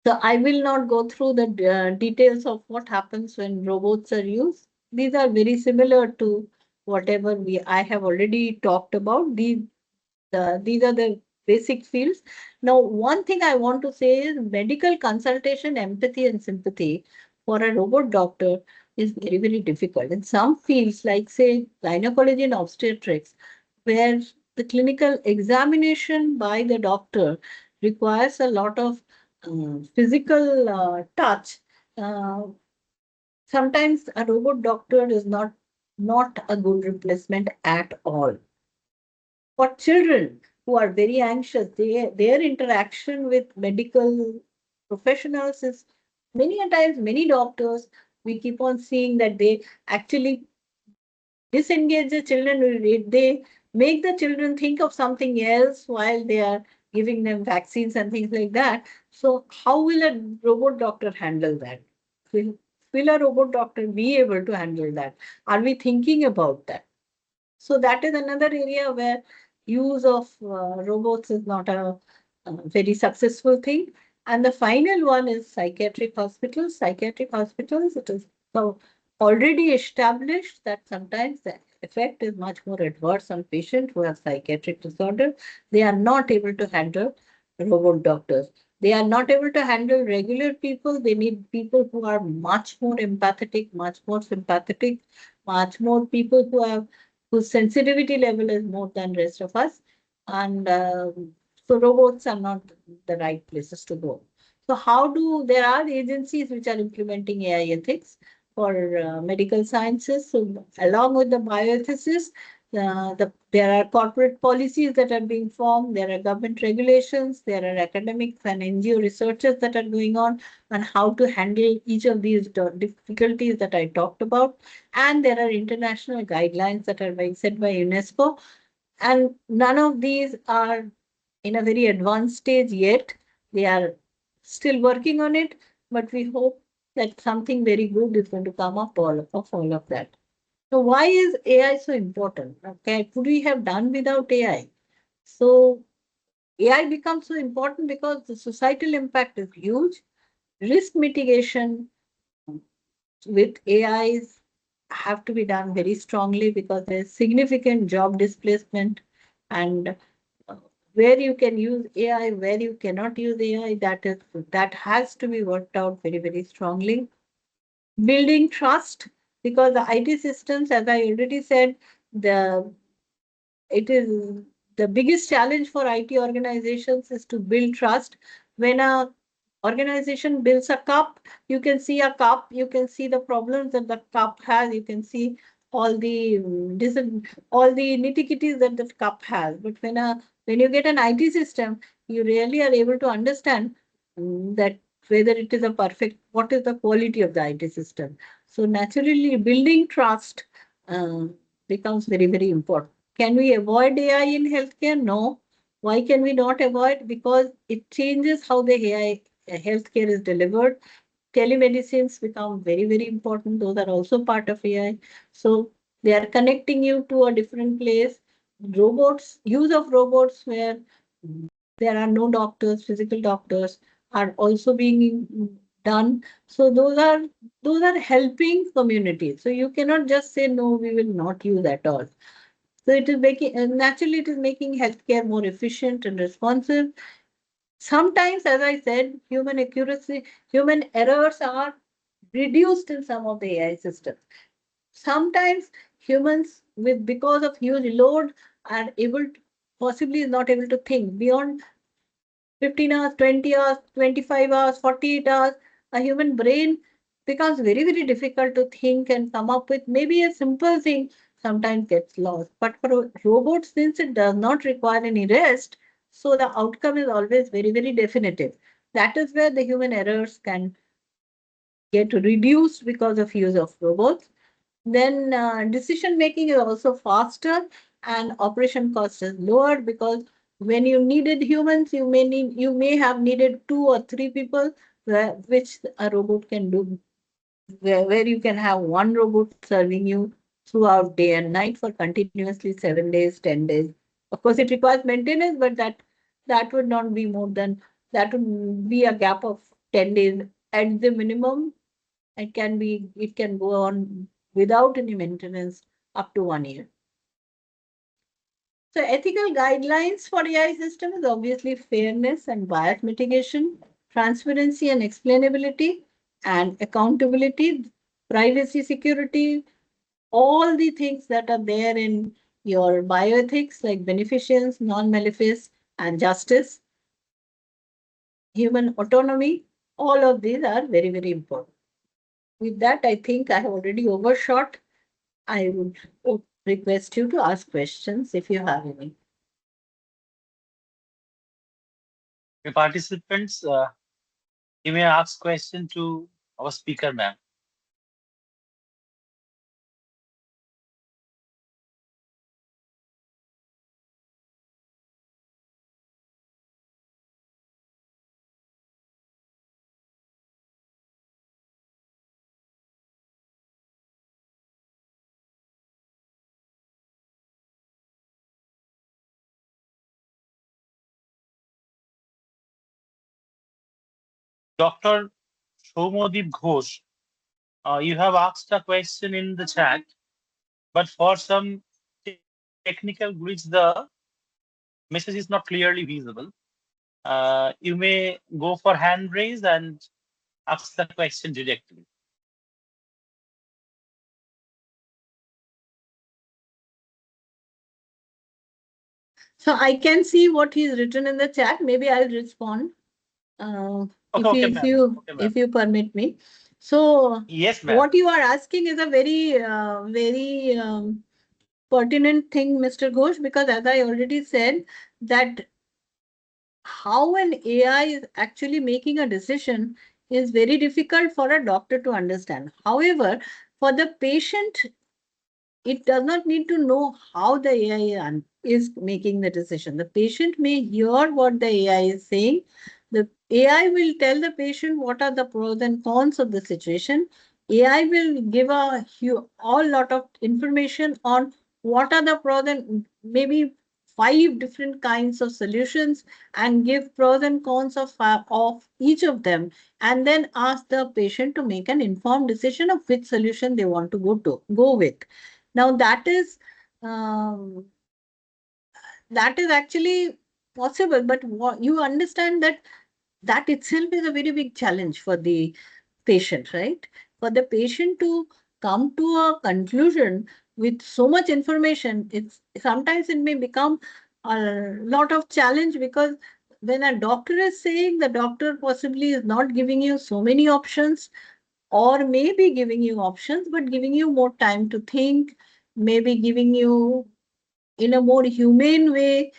So I will not go through the details of what happens when robots are used. These are very similar to whatever I have already talked about. These are the basic fields. Now, one thing I want to say is medical consultation, empathy, and sympathy for a robot doctor is very, very difficult. In some fields, like say gynecology and obstetrics, where the clinical examination by the doctor requires a lot of physical touch. Uh, Sometimes a robot doctor is not a good replacement at all. For children who are very anxious, their interaction with medical professionals is many a times, many doctors, we keep on seeing that they actually disengage the children. They make the children think of something else while they are giving them vaccines and things like that. So how will a robot doctor handle that? Will a robot doctor be able to handle that? Are we thinking about that? So that is another area where use of robots is not a very successful thing. And the final one is psychiatric hospitals. Psychiatric hospitals, it is so already established that sometimes the effect is much more adverse on patients who have psychiatric disorder. They are not able to handle robot doctors. They are not able to handle regular people. They need people who are much more empathetic, much more sympathetic, much more people whose sensitivity level is more than rest of us. And so robots are not the right places to go. So there are agencies which are implementing AI ethics for medical sciences. So along with the bioethicists, there are corporate policies that are being formed, there are government regulations, there are academics and NGO researchers that are going on how to handle each of these difficulties that I talked about. And there are international guidelines that are being set by UNESCO. And none of these are in a very advanced stage yet. They are still working on it, but we hope that something very good is going to come up of all of that. So why is AI so important? Okay, could we have done without AI? So AI becomes so important because the societal impact is huge. Risk mitigation with AIs have to be done very strongly because there's significant job displacement, and where you can use AI, where you cannot use AI, that has to be worked out very, very strongly. Building trust, because the IT systems, as I already said, the it is the biggest challenge for IT organizations is to build trust. When a organization builds a cup, you can see a cup, you can see the problems that the cup has, you can see all the all the nitty-gritties that the cup has. But when you get an IT system, you really are able to understand that whether it is a perfect, what is the quality of the IT system. So naturally, building trust uh, becomes very, very important. Can we avoid AI in healthcare? No. Why can we not avoid? Because it changes how the AI healthcare is delivered. Telemedicines become very, very important. Those are also part of AI. So they are connecting you to a different place. Robots, use of robots where there are no doctors, physical doctors are also being done. So those are helping communities. So you cannot just say no, we will not use at all. So it is making naturally it is making healthcare more efficient and responsive. Sometimes, as I said, human accuracy, human errors are reduced in some of the AI systems. Sometimes humans, with because of huge load, are able to, possibly not able to think beyond 15 hours, 20 hours, 25 hours, 48 hours. A human brain becomes very, very difficult to think and come up with. Maybe a simple thing sometimes gets lost. But for a robot, since it does not require any rest, so the outcome is always very, very definitive. That is where the human errors can get reduced because of use of robots. Then decision making is also faster and operation cost is lower because when you needed humans, you may have needed 2 or 3 people, which a robot can do, where you can have one robot serving you throughout day and night for continuously 7 days, 10 days. Of course, it requires maintenance, but that would not be more than that would be a gap of 10 days at the minimum. It can go on without any maintenance up to 1 year. So ethical guidelines for AI system is obviously fairness and bias mitigation, transparency and explainability, and accountability, privacy, security, all the things that are there in your bioethics like beneficence, non-malefice, and justice, human autonomy, all of these are very, very important. With that, I think I have already overshot. I would request you to ask questions if you have any. Participants, you may ask question to our speaker, ma'am. Dr. Shomadip Ghosh, you have asked a question in the chat, but for some technical glitch, the message is not clearly visible. You may go for hand raise and ask the question directly. So I can see what he's written in the chat. Maybe I'll respond if you permit me. So Yes, ma'am. what you are asking is a very pertinent thing, Mr. Ghosh, because as I already said, that how an AI is actually making a decision is very difficult for a doctor to understand. However, for the patient, it does not need to know how the AI is making the decision. The patient may hear what the AI is saying. The AI will tell the patient what are the pros and cons of the situation. AI will give a lot of information on what are the pros and maybe 5 different kinds of solutions and give pros and cons of each of them, and then ask the patient to make an informed decision of which solution they want to go with. Now um, that is actually possible, but you understand that that itself is a very big challenge for the patient, right? For the patient to come to a conclusion with so much information, it's sometimes it may become a lot of challenge, because when a doctor is saying, the doctor possibly is not giving you so many options, or maybe giving you options but giving you more time to think, maybe giving you in a more humane way,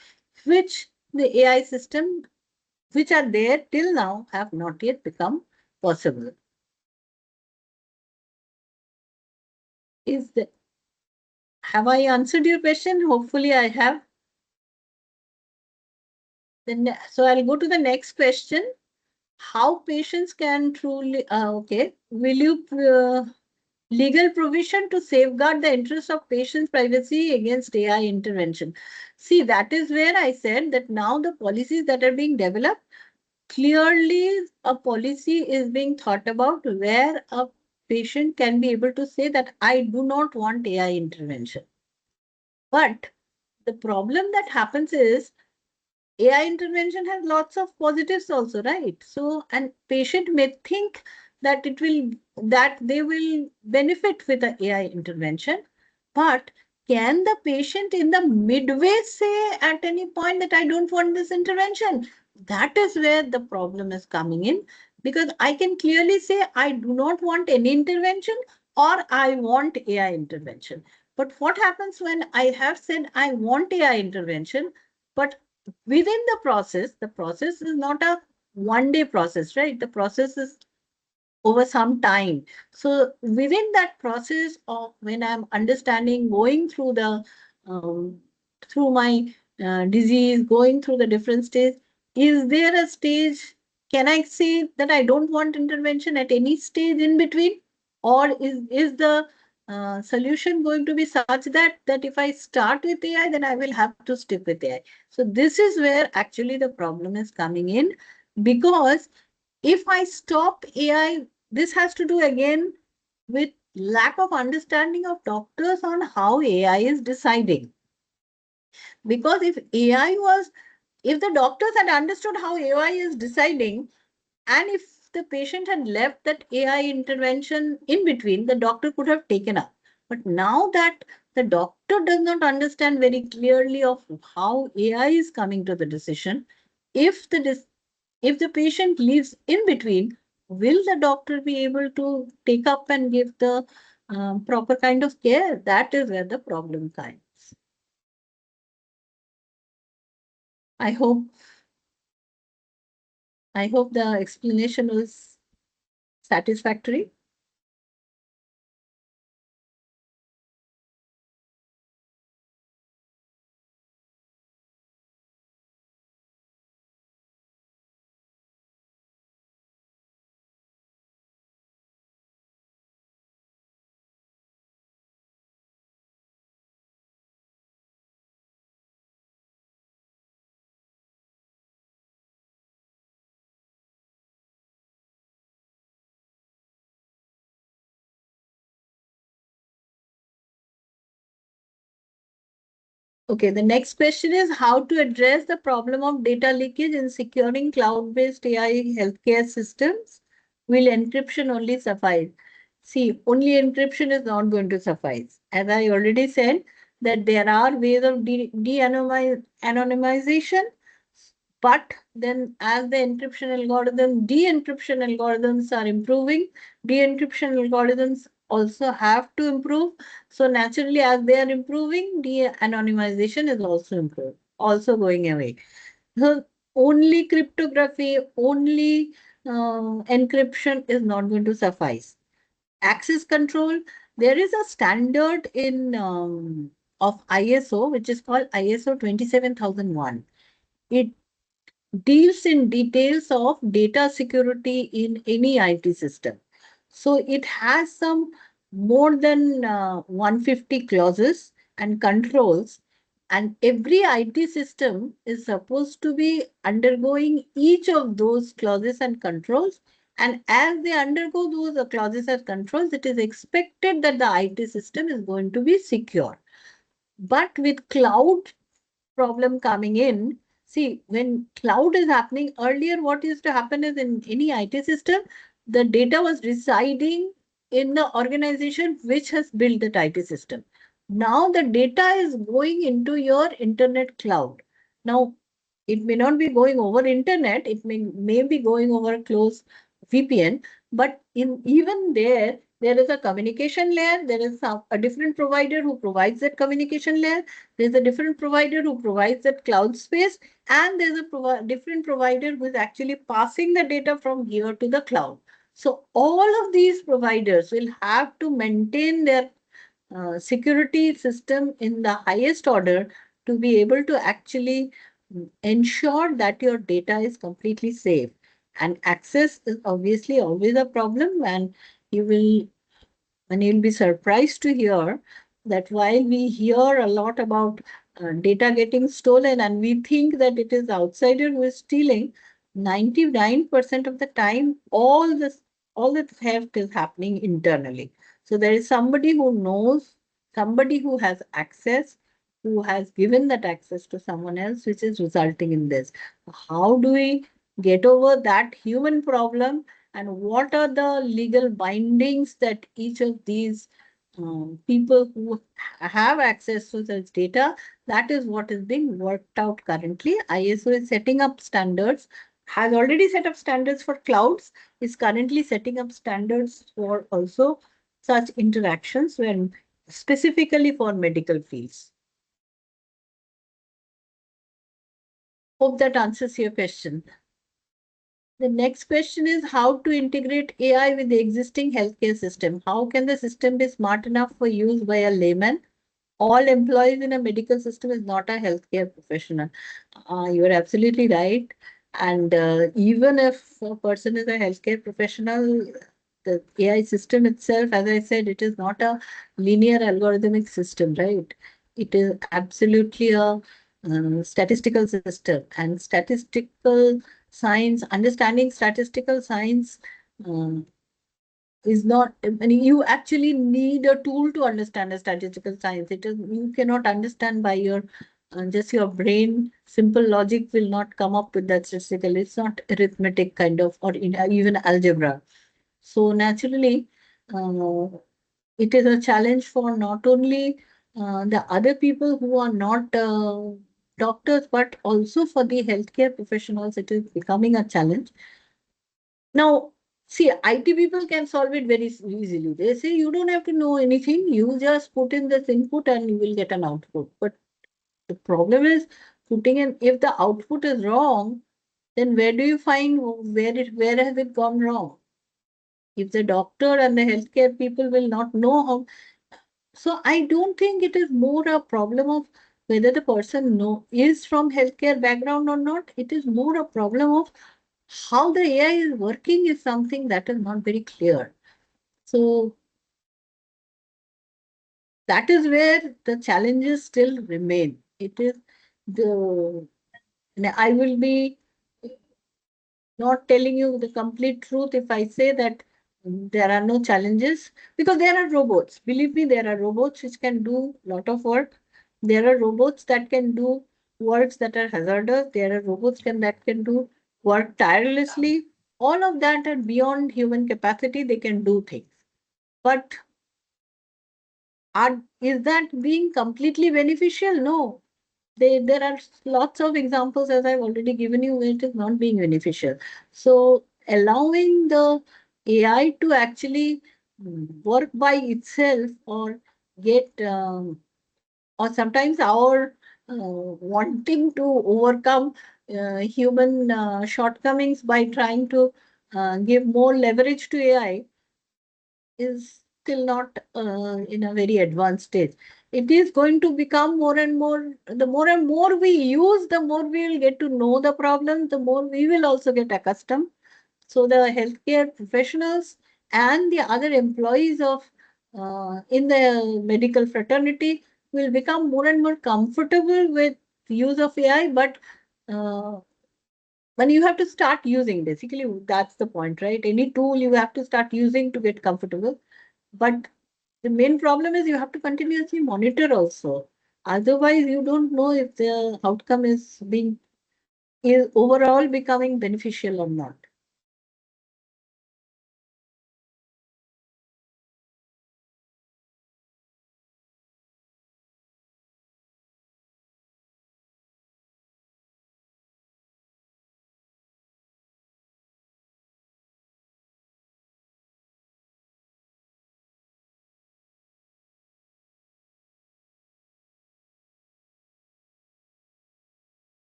which the AI system which are there till now have not yet become possible. Is the Have I answered your question? Hopefully I have. Then so I'll go to the next question. How patients can truly okay. Will you legal provision to safeguard the interests of patients' privacy against AI intervention? See, that is where I said that now the policies that are being developed, clearly a policy is being thought about where a patient can be able to say that I do not want AI intervention. But the problem that happens is AI intervention has lots of positives also, right? So, and patient may think that that they will benefit with the AI intervention, but can the patient in the midway say at any point that I don't want this intervention? That is where the problem is coming in, because I can clearly say I do not want any intervention or I want AI intervention. But what happens when I have said I want AI intervention, but within the process is not a 1 day process, right? The process is over some time. So within that process of when I'm understanding, going through the through my disease, going through the different stages, is there a stage? Can I say that I don't want intervention at any stage in between, or is the solution going to be such that if I start with AI, then I will have to stick with AI? So this is where actually the problem is coming in, because if I stop AI, this has to do again with lack of understanding of doctors on how AI is deciding. Because if the doctors had understood how AI is deciding, and if the patient had left that AI intervention in between, the doctor could have taken up. But now that the doctor does not understand very clearly of how AI is coming to the decision, if the patient leaves in between, will the doctor be able to take up and give the proper kind of care? That is where the problem comes. I hope the explanation was satisfactory. Okay, the next question is how to address the problem of data leakage in securing cloud-based AI healthcare systems. Will encryption only suffice? See, only encryption is not going to suffice. As I already said, that there are ways of de-anonymization, but then as the de-encryption algorithms are improving, de-encryption algorithms also have to improve. So naturally, as they are improving, de-anonymization is also going away. So only cryptography, only encryption is not going to suffice. Access control, there is a standard in of ISO, which is called ISO 27001. It deals in details of data security in any IT system. So it has some more than 150 clauses and controls, And every IT system is supposed to be undergoing each of those clauses and controls. And as they undergo those clauses and controls, it is expected that the IT system is going to be secure. But with cloud problem coming in, see, when cloud is happening, earlier what used to happen is in any IT system, the data was residing in the organization which has built that IT system. Now the data is going into your internet cloud. Now, it may not be going over internet, it may be going over a close VPN, but in even there is a communication layer, there is a different provider who provides that communication layer, there's a different provider who provides that cloud space, and there's a different provider who is actually passing the data from here to the cloud. So all of these providers will have to maintain their security system in the highest order to be able to actually ensure that your data is completely safe. And access is obviously always a problem, and you will and you'll be surprised to hear that while we hear a lot about data getting stolen and we think that it is outsider who is stealing, 99% of the time, all the theft is happening internally. So there is somebody who knows, somebody who has access, who has given that access to someone else, which is resulting in this. How do we get over that human problem, and what are the legal bindings that each of these people who have access to such data? That is what is being worked out currently. ISO is setting up standards, has already set up standards for clouds, is currently setting up standards for also such interactions when specifically for medical fields. Hope that answers your question. The next question is how to integrate AI with the existing healthcare system. How can the system be smart enough for use by a layman? All employees in a medical system is not a healthcare professional. You are absolutely right. And even if a person is a healthcare professional, the AI system itself, as I said, it is not a linear algorithmic system, right? It is absolutely a statistical system, and statistical science, understanding statistical science is not, I mean, you actually need a tool to understand a statistical science. It is, you cannot understand by your just your brain. Simple logic will not come up with that statistical. It's not arithmetic kind of, or even algebra. So naturally, uh, it is a challenge for not only the other people who are not doctors, but also for the healthcare professionals. It is becoming a challenge. Now, see, IT people can solve it very easily. They say you don't have to know anything. You just put in this input and you will get an output. But the problem is putting in, if the output is wrong, then where do you find where has it gone wrong? If the doctor and the healthcare people will not know how, so I don't think it is more a problem of whether the person is from healthcare background or not. It is more a problem of how the AI is working is something that is not very clear. So that is where the challenges still remain. It is the, I will be not telling you the complete truth if I say that there are no challenges, because there are robots. Believe me, there are robots which can do a lot of work. There are robots that can do works that are hazardous. There are robots that can do work tirelessly. All of that are beyond human capacity. They can do things. But is that being completely beneficial? No. There are lots of examples, as I've already given you, where it is not being beneficial. So allowing the AI to actually work by itself, or get, or sometimes our wanting to overcome human shortcomings by trying to give more leverage to AI is still not in a very advanced stage. It is going to become more and more, the more and more we use, the more we will get to know the problem, the more we will also get accustomed. So the healthcare professionals and the other employees of in the medical fraternity, will become more and more comfortable with use of AI, but uh, when you have to start using, basically, that's the point, right? Any tool you have to start using to get comfortable. But the main problem is you have to continuously monitor also. Otherwise, you don't know if the outcome is overall becoming beneficial or not.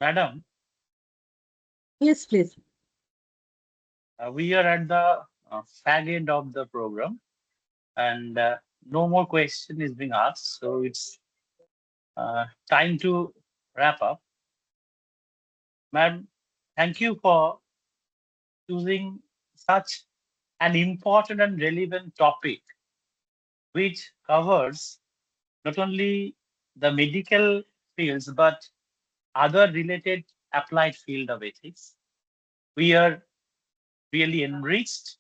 Madam, Yes, please. we are at the fag end of the program, and no more question is being asked. So it's time to wrap up. Ma'am, thank you for choosing such an important and relevant topic, which covers not only the medical fields but other related applied field of ethics. We are really enriched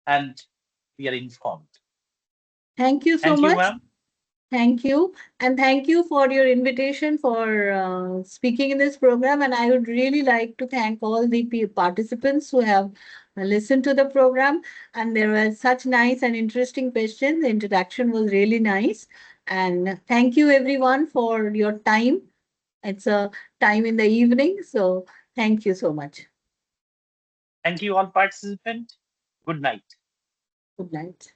and we are informed. Thank you so Thank you, much. ma'am. Thank you. And thank you for your invitation for speaking in this program. And I would really like to thank all the participants who have listened to the program. And there were such nice and interesting questions. The interaction was really nice. And thank you, everyone, for your time. It's a time in the evening. So thank you so much. Thank you, all participants. Good night. Good night.